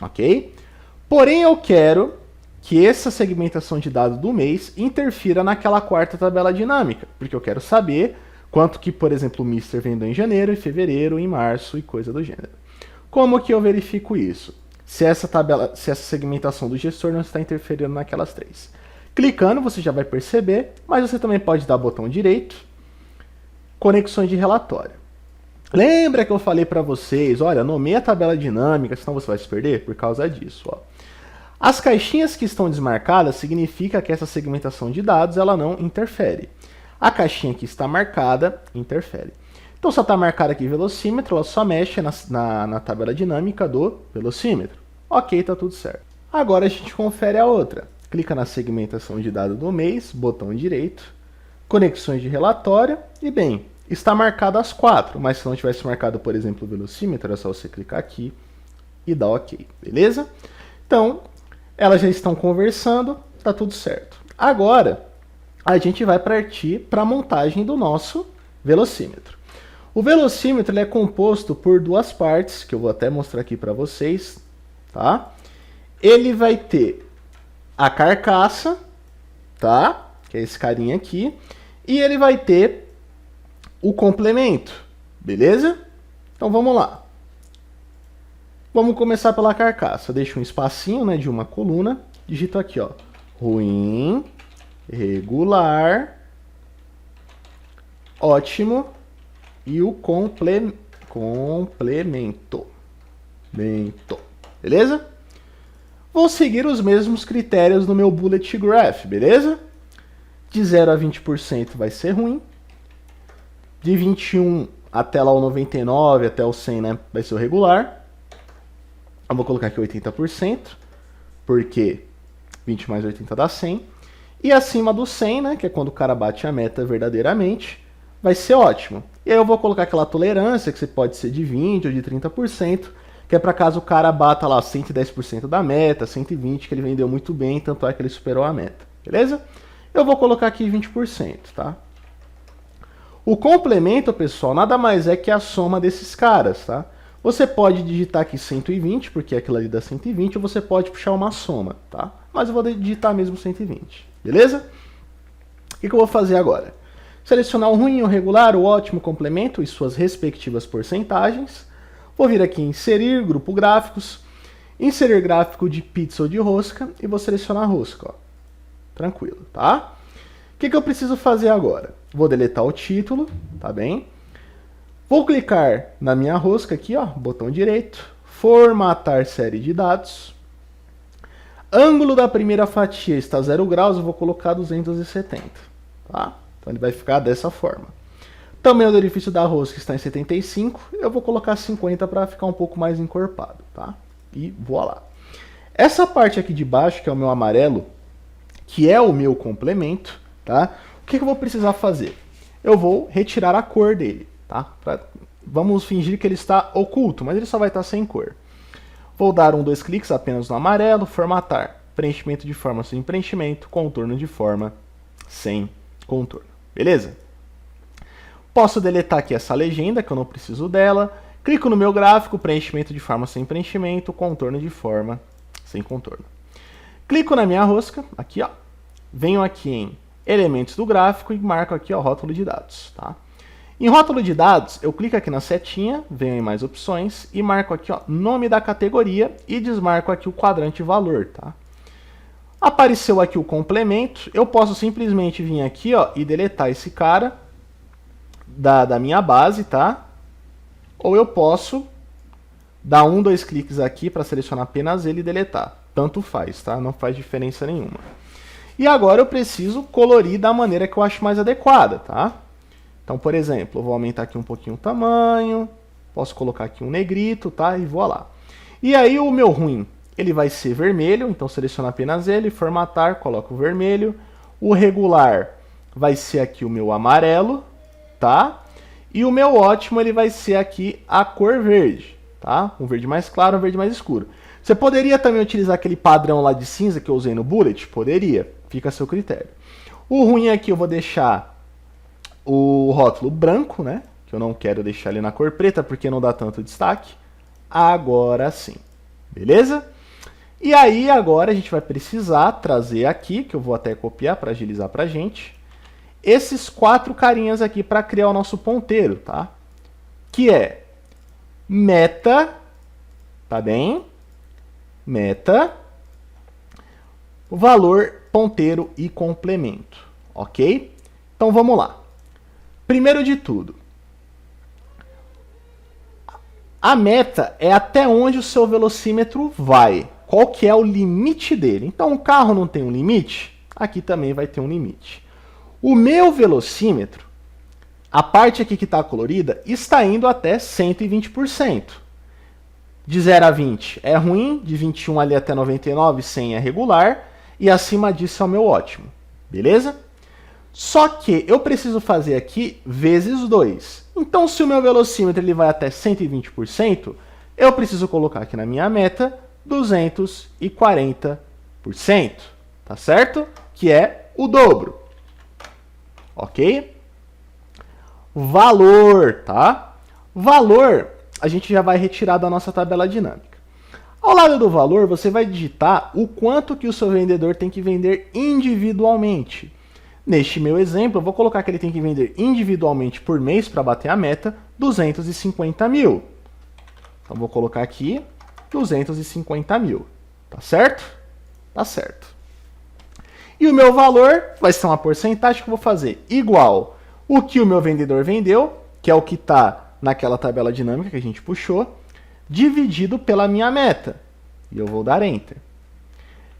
ok? Porém, eu quero que essa segmentação de dados do mês interfira naquela quarta tabela dinâmica, porque eu quero saber quanto que, por exemplo, o Mister vendeu em janeiro, em fevereiro, em março e coisa do gênero. Como que eu verifico isso? Se essa segmentação do gestor não está interferindo naquelas três. Clicando, você já vai perceber, mas você também pode dar botão direito, conexões de relatório. Lembra que eu falei para vocês, olha, nomeia a tabela dinâmica, senão você vai se perder? Por causa disso, ó. As caixinhas que estão desmarcadas significa que essa segmentação de dados ela não interfere. A caixinha que está marcada interfere. Então, se ela está marcada aqui velocímetro, ela só mexe na tabela dinâmica do velocímetro. Ok, tá tudo certo. Agora a gente confere a outra. Clica na segmentação de dados do mês, botão direito, conexões de relatório e, bem, está marcado as 4, mas se não tivesse marcado, por exemplo, o velocímetro, é só você clicar aqui e dar ok, beleza? Então, elas já estão conversando, tá tudo certo. Agora, a gente vai partir para a montagem do nosso velocímetro. O velocímetro ele é composto por duas partes, que eu vou até mostrar aqui para vocês, tá? Ele vai ter a carcaça, tá? Que é esse carinha aqui, e ele vai ter o complemento, beleza? Então vamos lá. Vamos começar pela carcaça. Deixa um espacinho, né, de uma coluna. Digito aqui, ó, ruim, regular, ótimo e o complemento. Beleza? Vou seguir os mesmos critérios no meu bullet graph, beleza? De 0 a 20% vai ser ruim. De 21 até lá o 99, até o 100, né, vai ser o regular. Eu vou colocar aqui 80%, porque 20 mais 80 dá 100. E acima do 100, né, que é quando o cara bate a meta verdadeiramente, vai ser ótimo. E aí eu vou colocar aquela tolerância, que pode ser de 20 ou de 30%, que é para caso o cara bata lá 110% da meta, 120%, que ele vendeu muito bem, tanto é que ele superou a meta. Beleza? Eu vou colocar aqui 20%, tá? O complemento, pessoal, nada mais é que a soma desses caras, tá? Você pode digitar aqui 120, porque aquilo ali dá 120, ou você pode puxar uma soma, tá? Mas eu vou digitar mesmo 120, beleza? O que eu vou fazer agora? Selecionar o ruim, o regular, o ótimo, o complemento e suas respectivas porcentagens. Vou vir aqui em inserir, grupo gráficos, inserir gráfico de pizza ou de rosca e vou selecionar rosca, ó. Tranquilo, tá? O que eu preciso fazer agora? Vou deletar o título, tá bem? Vou clicar na minha rosca aqui, ó, botão direito, formatar série de dados. Ângulo da primeira fatia está 0 graus, eu vou colocar 270, tá? Então ele vai ficar dessa forma. Tamanho do orifício da rosca está em 75, eu vou colocar 50 para ficar um pouco mais encorpado, tá? E voilá. Essa parte aqui de baixo, que é o meu amarelo, que é o meu complemento, tá? O que eu vou precisar fazer? Eu vou retirar a cor dele, tá? Vamos fingir que ele está oculto, mas ele só vai estar sem cor. Vou dar 2 cliques apenas no amarelo, formatar, preenchimento de forma sem preenchimento, contorno de forma sem contorno, beleza? Posso deletar aqui essa legenda, que eu não preciso dela. Clico no meu gráfico, preenchimento de forma sem preenchimento, contorno de forma sem contorno. Clico na minha rosca, aqui ó. Venho aqui em elementos do gráfico e marco aqui ó, rótulo de dados, tá? Em rótulo de dados, eu clico aqui na setinha, venho em mais opções e marco aqui ó, nome da categoria e desmarco aqui o quadrante valor, tá? Apareceu aqui o complemento, eu posso simplesmente vir aqui ó, e deletar esse cara da minha base, tá? Ou eu posso dar 2 cliques aqui para selecionar apenas ele e deletar. Tanto faz, tá? Não faz diferença nenhuma. E agora eu preciso colorir da maneira que eu acho mais adequada, tá? Então, por exemplo, eu vou aumentar aqui um pouquinho o tamanho, posso colocar aqui um negrito, tá? E voilá. E aí o meu ruim, ele vai ser vermelho, então seleciono apenas ele, formatar, coloco o vermelho. O regular vai ser aqui o meu amarelo, tá? E o meu ótimo, ele vai ser aqui a cor verde, tá? Um verde mais claro, um verde mais escuro. Você poderia também utilizar aquele padrão lá de cinza que eu usei no bullet? Poderia, fica a seu critério. O ruim aqui eu vou deixar o rótulo branco, né? Que eu não quero deixar ele na cor preta porque não dá tanto destaque. Agora sim, beleza? E aí agora a gente vai precisar trazer aqui, que eu vou até copiar para agilizar para a gente, esses 4 carinhas aqui para criar o nosso ponteiro, tá? Que é meta, tá bem? Meta, valor, ponteiro e complemento, ok? Então vamos lá. Primeiro de tudo, a meta é até onde o seu velocímetro vai. Qual que é o limite dele? Então o carro não tem um limite? Aqui também vai ter um limite. O meu velocímetro, a parte aqui que está colorida, está indo até 120%. De 0 a 20 é ruim, de 21 ali até 99, 100 é regular, e acima disso é o meu ótimo. Beleza? Só que eu preciso fazer aqui vezes 2. Então, se o meu velocímetro ele vai até 120%, eu preciso colocar aqui na minha meta 240%. Tá certo? Que é o dobro. Ok? Valor, tá? Valor, a gente já vai retirar da nossa tabela dinâmica. Ao lado do valor, você vai digitar o quanto que o seu vendedor tem que vender individualmente. Neste meu exemplo, eu vou colocar que ele tem que vender individualmente por mês para bater a meta 250 mil. Então, vou colocar aqui 250 mil. Tá certo? Tá certo. E o meu valor vai ser uma porcentagem que eu vou fazer igual o que o meu vendedor vendeu, que é o que está naquela tabela dinâmica que a gente puxou, dividido pela minha meta. E eu vou dar Enter.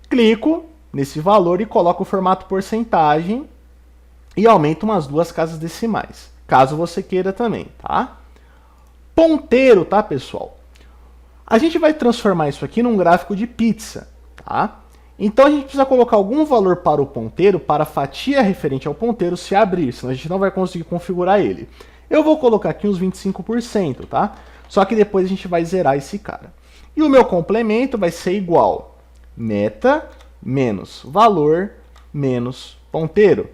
Clico nesse valor e coloco o formato porcentagem e aumento umas 2 casas decimais, caso você queira também, tá? Ponteiro, tá, pessoal? A gente vai transformar isso aqui num gráfico de pizza, tá? Então a gente precisa colocar algum valor para o ponteiro, para a fatia referente ao ponteiro se abrir, senão a gente não vai conseguir configurar ele. Eu vou colocar aqui uns 25%, tá? Só que depois a gente vai zerar esse cara. E o meu complemento vai ser igual meta menos valor menos ponteiro.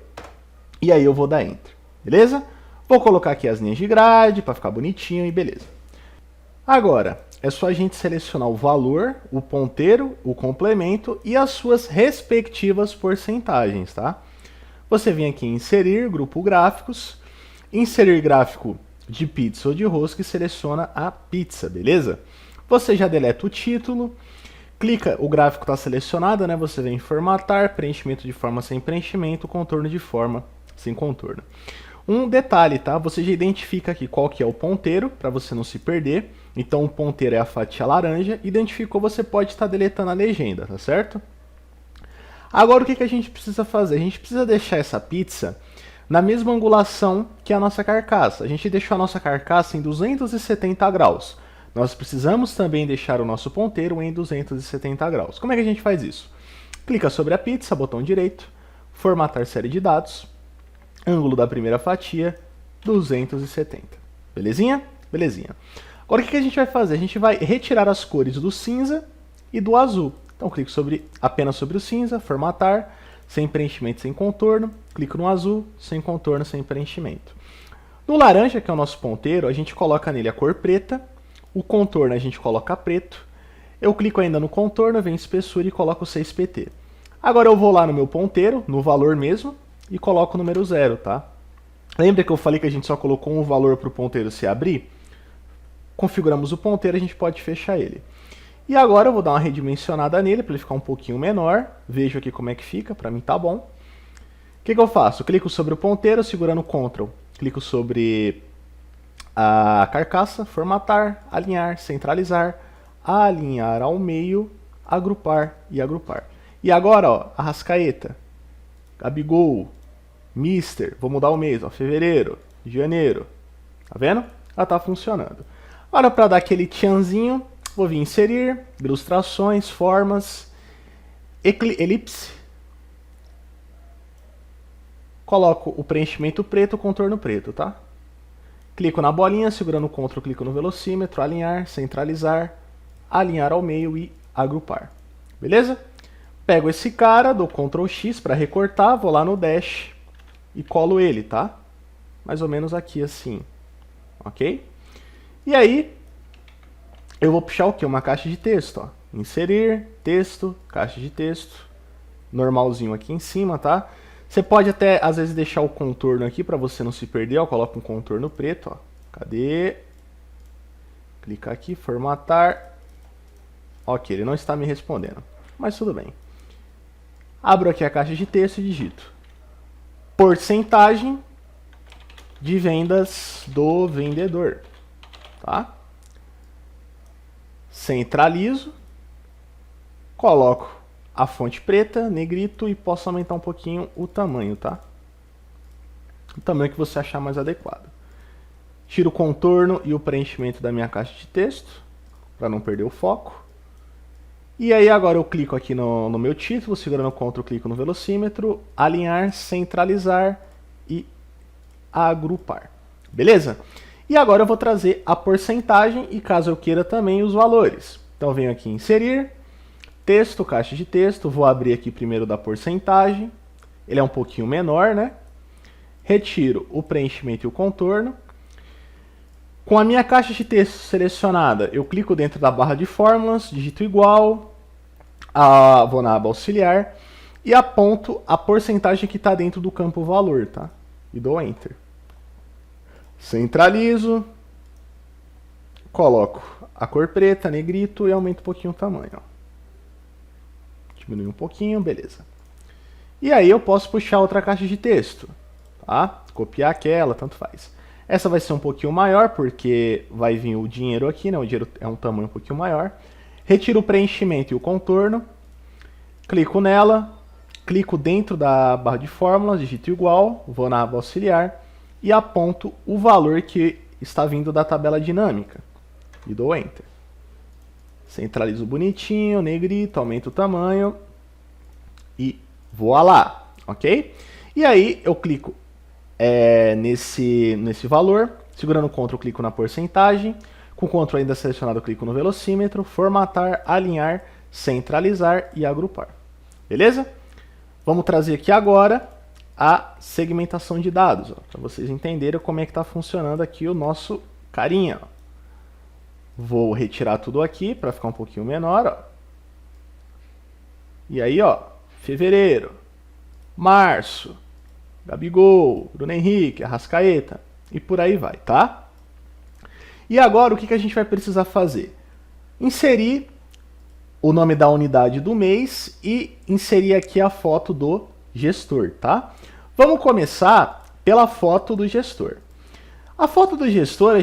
E aí eu vou dar Enter, beleza? Vou colocar aqui as linhas de grade para ficar bonitinho e beleza. Agora, é só a gente selecionar o valor, o ponteiro, o complemento e as suas respectivas porcentagens, tá? Você vem aqui em Inserir, Grupo Gráficos, Inserir Gráfico de Pizza ou de Rosca e seleciona a pizza, beleza? Você já deleta o título, clica, o gráfico está selecionado, né? Você vem em Formatar, Preenchimento de forma sem preenchimento, Contorno de forma sem contorno. Um detalhe, tá? Você já identifica aqui qual que é o ponteiro, para você não se perder. Então o ponteiro é a fatia laranja. Identificou, você pode estar deletando a legenda, tá certo? Agora o que a gente precisa fazer? A gente precisa deixar essa pizza na mesma angulação que a nossa carcaça. A gente deixou a nossa carcaça em 270 graus. Nós precisamos também deixar o nosso ponteiro em 270 graus. Como é que a gente faz isso? Clica sobre a pizza, botão direito, formatar série de dados, ângulo da primeira fatia, 270. Belezinha? Belezinha. Agora o que a gente vai fazer? A gente vai retirar as cores do cinza e do azul. Então clico apenas sobre o cinza, formatar, sem preenchimento, sem contorno. Clico no azul, sem contorno, sem preenchimento. No laranja, que é o nosso ponteiro, a gente coloca nele a cor preta. O contorno a gente coloca preto. Eu clico ainda no contorno, venho em espessura e coloco 6pt. Agora eu vou lá no meu ponteiro, no valor mesmo, e coloco o número 0, tá? Lembra que eu falei que a gente só colocou um valor para o ponteiro se abrir? Configuramos o ponteiro, a gente pode fechar ele. E agora eu vou dar uma redimensionada nele para ele ficar um pouquinho menor. Vejo aqui como é que fica, para mim tá bom. O que eu faço? Clico sobre o ponteiro, segurando o Ctrl. Clico sobre a carcaça, formatar, alinhar, centralizar, alinhar ao meio, agrupar e agrupar. E agora, ó, Arrascaeta, Gabigol, Mister, vou mudar o mês, ó, fevereiro, janeiro. Tá vendo? Ela tá funcionando. Agora, para dar aquele tchanzinho, vou vir inserir, ilustrações, formas, elipse. Coloco o preenchimento preto, o contorno preto, tá? Clico na bolinha, segurando o Ctrl, clico no velocímetro, alinhar, centralizar, alinhar ao meio e agrupar. Beleza? Pego esse cara, dou Ctrl X para recortar, vou lá no Dash e colo ele, tá? Mais ou menos aqui assim, ok? E aí, eu vou puxar o quê? Uma caixa de texto, ó. inserir, texto, caixa de texto, normalzinho aqui em cima, tá? Você pode até, às vezes, deixar o contorno aqui para você não se perder, ó, coloca um contorno preto, ó. Cadê? Clica aqui, formatar. Ok, ele não está me respondendo, mas tudo bem. Abro aqui a caixa de texto e digito porcentagem de vendas do vendedor, tá? Centralizo, coloco a fonte preta, negrito e posso aumentar um pouquinho o tamanho, tá? O tamanho que você achar mais adequado. Tiro o contorno e o preenchimento da minha caixa de texto, para não perder o foco. E aí agora eu clico aqui no meu título, segurando o Ctrl, clico no velocímetro, alinhar, centralizar e agrupar. Beleza? E agora eu vou trazer a porcentagem e, caso eu queira, também os valores. Então eu venho aqui em inserir, texto, caixa de texto, vou abrir aqui primeiro da porcentagem, ele é um pouquinho menor, né? Retiro o preenchimento e o contorno. Com a minha caixa de texto selecionada, eu clico dentro da barra de fórmulas, digito igual, vou na aba auxiliar e aponto a porcentagem que está dentro do campo valor, tá? E dou Enter. Centralizo, coloco a cor preta, negrito e aumento um pouquinho o tamanho, ó. Diminui um pouquinho, beleza. E aí eu posso puxar outra caixa de texto, tá? Copiar aquela, tanto faz. Essa vai ser um pouquinho maior, porque vai vir o dinheiro aqui, né? O dinheiro é um tamanho um pouquinho maior. Retiro o preenchimento e o contorno. Clico nela. Clico dentro da barra de fórmulas, digito igual, vou na aba auxiliar e aponto o valor que está vindo da tabela dinâmica. E dou Enter. Centralizo bonitinho, negrito, aumento o tamanho e voa lá, ok? E aí eu clico nesse valor, segurando o Ctrl, clico na porcentagem, com o Ctrl ainda selecionado, clico no velocímetro, formatar, alinhar, centralizar e agrupar. Beleza? Vamos trazer aqui agora a segmentação de dados, para vocês entenderem como é que está funcionando aqui o nosso carinha. Ó. Vou retirar tudo aqui para ficar um pouquinho menor. Ó. E aí, ó, fevereiro, março, Gabigol, Bruno Henrique, Arrascaeta e por aí vai, tá? E agora o que a gente vai precisar fazer? Inserir o nome da unidade do mês e inserir aqui a foto do gestor, tá? Vamos começar pela foto do gestor. A foto do gestor,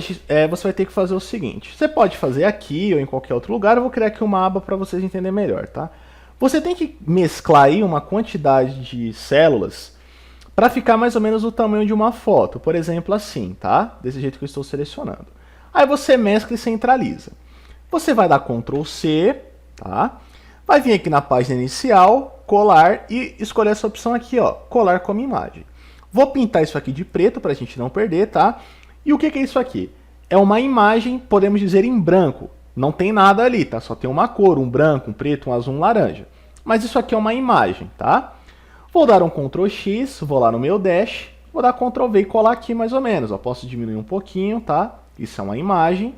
você vai ter que fazer o seguinte. Você pode fazer aqui ou em qualquer outro lugar. Eu vou criar aqui uma aba para vocês entenderem melhor, tá? Você tem que mesclar aí uma quantidade de células para ficar mais ou menos o tamanho de uma foto. Por exemplo, assim, tá? Desse jeito que eu estou selecionando. Aí você mescla e centraliza. Você vai dar Ctrl C, tá? Vai vir aqui na página inicial, colar e escolher essa opção aqui, ó, colar como imagem. Vou pintar isso aqui de preto para a gente não perder, tá? E o que é isso aqui? É uma imagem, podemos dizer, em branco. Não tem nada ali, tá? Só tem uma cor, um branco, um preto, um azul, um laranja. Mas isso aqui é uma imagem, tá? Vou dar um Ctrl X, vou lá no meu Dash, vou dar Ctrl V e colar aqui mais ou menos. Eu posso diminuir um pouquinho, tá? Isso é uma imagem.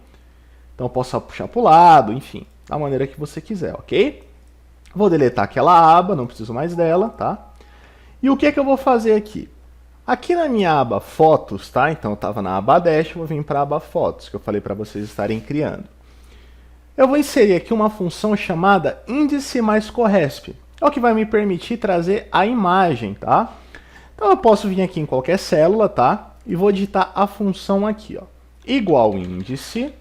Então eu posso puxar para o lado, enfim, da maneira que você quiser, ok? Vou deletar aquela aba, não preciso mais dela, tá? E o que eu vou fazer aqui? Aqui na minha aba Fotos, tá? Então eu estava na aba Dash, vou vir para a aba Fotos, que eu falei para vocês estarem criando. Eu vou inserir aqui uma função chamada índice mais corresp. É o que vai me permitir trazer a imagem, tá? Então eu posso vir aqui em qualquer célula, tá? E vou digitar a função aqui, ó. Igual índice,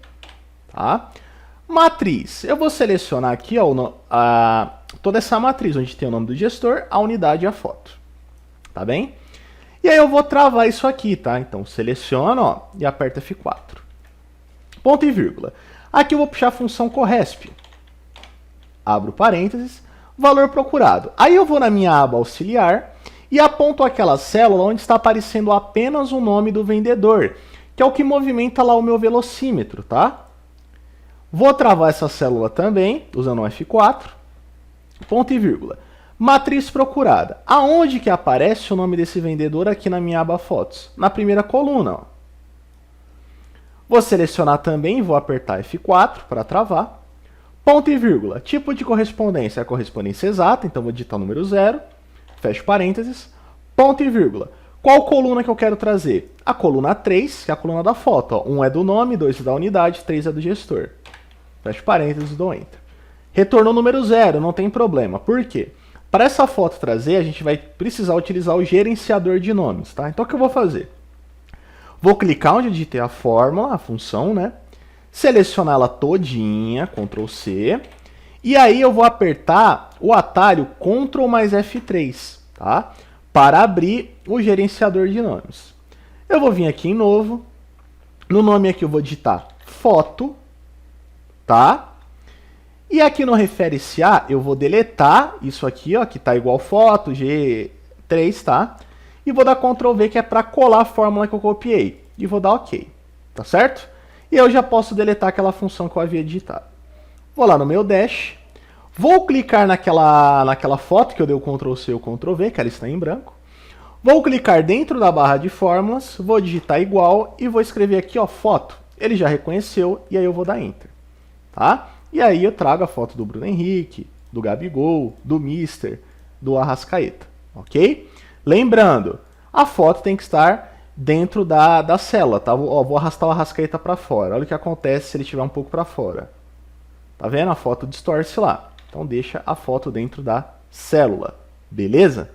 tá? Matriz. Eu vou selecionar aqui, ó, toda essa matriz, onde tem o nome do gestor, a unidade e a foto. Tá bem? E aí eu vou travar isso aqui, tá? Então seleciono, ó, e aperto F4. Ponto e vírgula. Aqui eu vou puxar a função corresp. Abro parênteses, valor procurado. Aí eu vou na minha aba auxiliar e aponto aquela célula onde está aparecendo apenas o nome do vendedor, que é o que movimenta lá o meu velocímetro, tá? Vou travar essa célula também, usando o F4, ponto e vírgula. Matriz procurada. Aonde que aparece o nome desse vendedor aqui na minha aba Fotos? Na primeira coluna, ó. Vou selecionar também, vou apertar F4 para travar. ponto e vírgula. Tipo de correspondência é a correspondência exata, então vou digitar o número 0, fecho parênteses, ponto e vírgula. Qual coluna que eu quero trazer? A coluna 3, que é a coluna da foto. Ó. 1 é do nome, 2 é da unidade, 3 é do gestor. Fecho parênteses, dou Enter. Retornou o número 0, não tem problema. Por quê? Para essa foto trazer, a gente vai precisar utilizar o gerenciador de nomes. Tá? Então o que eu vou fazer? Vou clicar onde eu digitei a fórmula, a função, né? Selecionar ela todinha, Ctrl C. E aí eu vou apertar o atalho Ctrl mais F3, tá? Para abrir o gerenciador de nomes. Eu vou vir aqui em novo. No nome aqui eu vou digitar foto, tá? E aqui no refere-se a, eu vou deletar isso aqui, ó, que tá igual foto, G3, tá? E vou dar Ctrl V, que é para colar a fórmula que eu copiei. E vou dar OK, tá certo? E eu já posso deletar aquela função que eu havia digitado. Vou lá no meu dash. Vou clicar naquela foto que eu dei o Ctrl C e o Ctrl V, que ela está em branco. Vou clicar dentro da barra de fórmulas, vou digitar igual e vou escrever aqui, ó, foto. Ele já reconheceu e aí eu vou dar Enter, tá? E aí eu trago a foto do Bruno Henrique, do Gabigol, do Mister, do Arrascaeta, ok? Lembrando, a foto tem que estar dentro da célula, tá? Ó, vou arrastar o Arrascaeta para fora. Olha o que acontece se ele estiver um pouco para fora. Tá vendo? A foto distorce lá. Então deixa a foto dentro da célula. Beleza?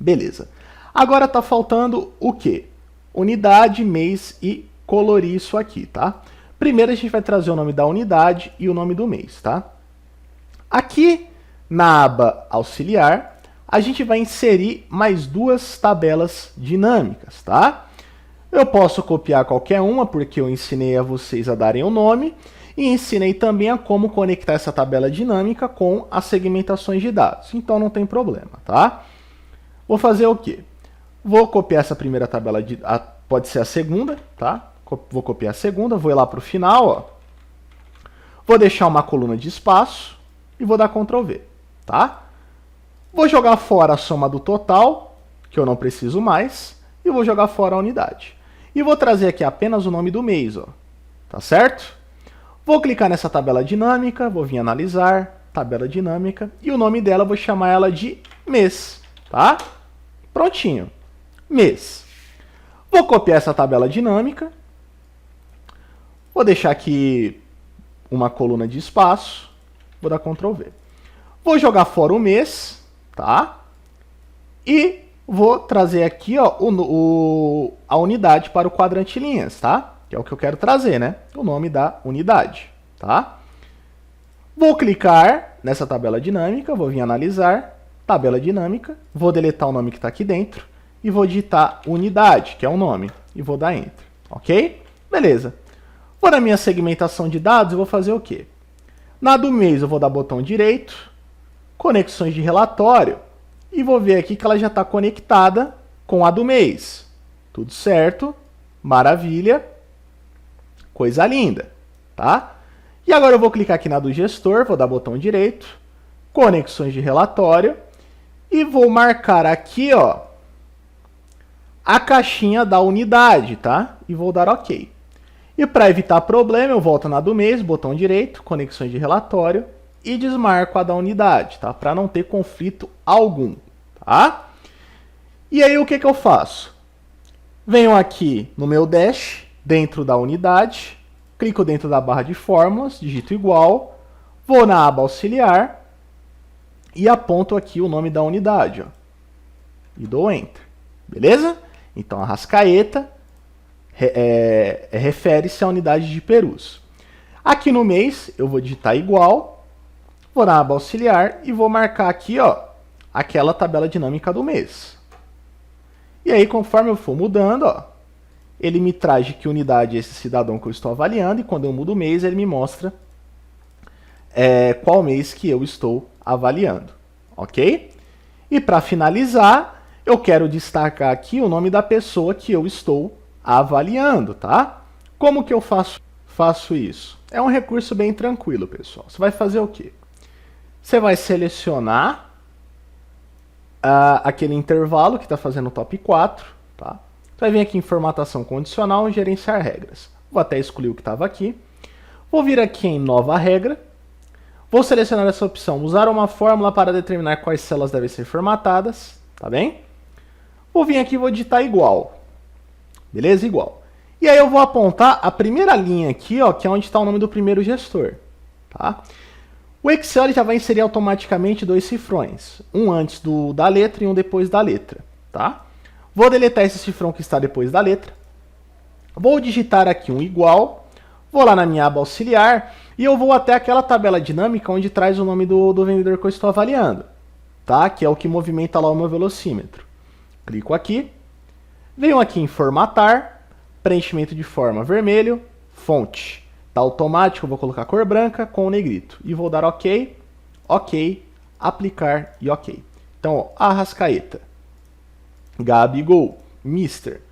Beleza. Agora tá faltando o quê? Unidade, mês e colorir isso aqui, tá? Primeiro a gente vai trazer o nome da unidade e o nome do mês, tá? Aqui na aba auxiliar, a gente vai inserir mais duas tabelas dinâmicas, tá? Eu posso copiar qualquer uma, porque eu ensinei a vocês a darem o nome, e ensinei também a como conectar essa tabela dinâmica com as segmentações de dados. Então não tem problema, tá? Vou fazer o quê? Vou copiar essa primeira tabela, pode ser a segunda, tá? Vou copiar a segunda, vou ir lá para o final, ó. Vou deixar uma coluna de espaço e vou dar Ctrl V, tá? Vou jogar fora a soma do total, que eu não preciso mais, e vou jogar fora a unidade. E vou trazer aqui apenas o nome do mês, ó. Tá certo? Vou clicar nessa tabela dinâmica, vou vir analisar, tabela dinâmica, e o nome dela eu vou chamar ela de mês, tá? Prontinho. Mês. Vou copiar essa tabela dinâmica, vou deixar aqui uma coluna de espaço, vou dar Ctrl V. Vou jogar fora o mês, tá? E vou trazer aqui, ó, a unidade para o quadrante linhas, tá? Que é o que eu quero trazer, né? O nome da unidade, tá? Vou clicar nessa tabela dinâmica, vou vir analisar, tabela dinâmica, vou deletar o nome que está aqui dentro e vou digitar unidade, que é o nome, e vou dar Enter, ok? Beleza. Vou na minha segmentação de dados e vou fazer o quê? Na do mês eu vou dar botão direito, conexões de relatório, e vou ver aqui que ela já está conectada com a do mês. Tudo certo, maravilha, coisa linda, tá? E agora eu vou clicar aqui na do gestor, vou dar botão direito, conexões de relatório, e vou marcar aqui, ó, a caixinha da unidade, tá? E vou dar OK. E para evitar problema, eu volto na do mês, botão direito, conexões de relatório, e desmarco a da unidade, tá? Para não ter conflito algum, tá? E aí o que eu faço? Venho aqui no meu dash, dentro da unidade, clico dentro da barra de fórmulas, digito igual, vou na aba auxiliar e aponto aqui o nome da unidade, ó, e dou Enter, beleza? Então, Arrascaeta refere-se à unidade de Perus. Aqui no mês, eu vou digitar igual, vou na aba auxiliar e vou marcar aqui, ó, aquela tabela dinâmica do mês. E aí, conforme eu for mudando, ó, ele me traz de que unidade é esse cidadão que eu estou avaliando, e quando eu mudo o mês, ele me mostra qual mês que eu estou avaliando, ok? E para finalizar, eu quero destacar aqui o nome da pessoa que eu estou avaliando, tá? Como que eu faço isso? É um recurso bem tranquilo, pessoal. Você vai fazer o quê? Você vai selecionar aquele intervalo que está fazendo o top 4, tá? Você vai vir aqui em formatação condicional e gerenciar regras. Vou até excluir o que estava aqui. Vou vir aqui em nova regra. Vou selecionar essa opção, usar uma fórmula para determinar quais células devem ser formatadas, tá bem? Vou vir aqui e vou digitar igual, beleza? Igual. E aí eu vou apontar a primeira linha aqui, ó, que é onde está o nome do primeiro gestor, tá? O Excel ele já vai inserir automaticamente 2 cifrões, um antes da letra e um depois da letra, tá? Vou deletar esse cifrão que está depois da letra, vou digitar aqui um igual, vou lá na minha aba auxiliar e eu vou até aquela tabela dinâmica onde traz o nome do vendedor que eu estou avaliando, tá? Que é o que movimenta lá o meu velocímetro. Clico aqui, venho aqui em formatar, preenchimento de forma vermelho, fonte. Tá automático, eu vou colocar cor branca com o negrito. E vou dar OK, OK, aplicar e OK. Então, ó, Arrascaeta, Gabigol, Mister,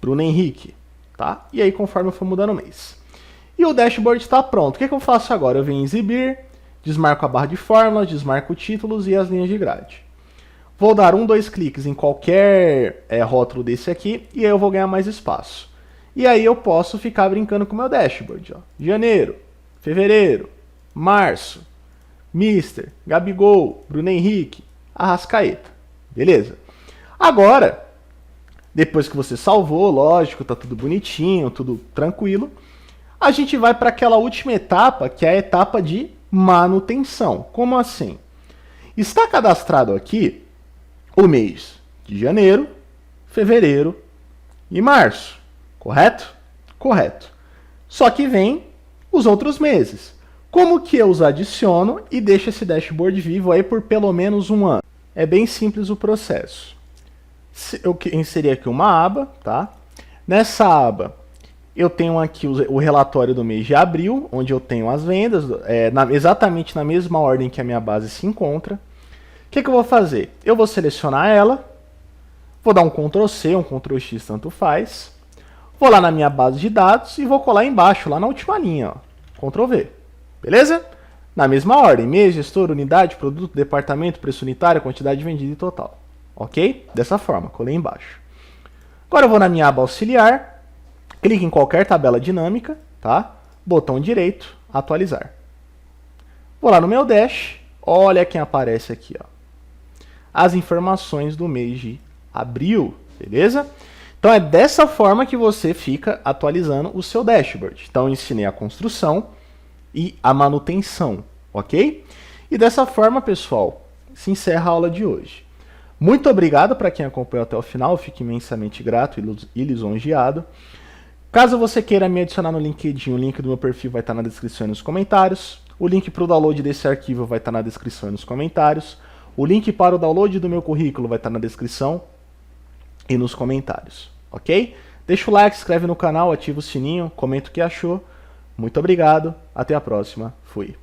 Bruno Henrique, tá? E aí conforme eu for mudando o mês. E o dashboard está pronto. O que eu faço agora? Eu venho em exibir, desmarco a barra de fórmulas, desmarco títulos e as linhas de grade. Vou dar 2 cliques em qualquer rótulo desse aqui e aí eu vou ganhar mais espaço. E aí eu posso ficar brincando com o meu dashboard. Ó. Janeiro, fevereiro, março, Mister, Gabigol, Bruno Henrique, Arrascaeta. Beleza? Agora, depois que você salvou, lógico, tá tudo bonitinho, tudo tranquilo, a gente vai para aquela última etapa, que é a etapa de manutenção. Como assim? Está cadastrado aqui o mês de janeiro, fevereiro e março, correto? Correto. Só que vem os outros meses. Como que eu os adiciono e deixo esse dashboard vivo aí por pelo menos um ano? É bem simples o processo. Eu inseri aqui uma aba, tá? Nessa aba, eu tenho aqui o relatório do mês de abril, onde eu tenho as vendas, exatamente na mesma ordem que a minha base se encontra. O que eu vou fazer? Eu vou selecionar ela, vou dar um Ctrl C, um Ctrl X, tanto faz. Vou lá na minha base de dados e vou colar embaixo, lá na última linha, ó, Ctrl V. Beleza? Na mesma ordem, mês, gestor, unidade, produto, departamento, preço unitário, quantidade vendida e total. Ok? Dessa forma, colei embaixo. Agora eu vou na minha aba auxiliar, clique em qualquer tabela dinâmica, tá? Botão direito, atualizar. Vou lá no meu dash, olha quem aparece aqui, ó. As informações do mês de abril, beleza? Então é dessa forma que você fica atualizando o seu dashboard. Então eu ensinei a construção e a manutenção, ok? E dessa forma, pessoal, se encerra a aula de hoje. Muito obrigado para quem acompanhou até o final, eu fico imensamente grato e lisonjeado. Caso você queira me adicionar no LinkedIn, o link do meu perfil vai estar na descrição e nos comentários. O link para o download desse arquivo vai estar na descrição e nos comentários. O link para o download do meu currículo vai estar na descrição e nos comentários, ok? Deixa o like, se inscreve no canal, ativa o sininho, comenta o que achou. Muito obrigado, até a próxima, fui.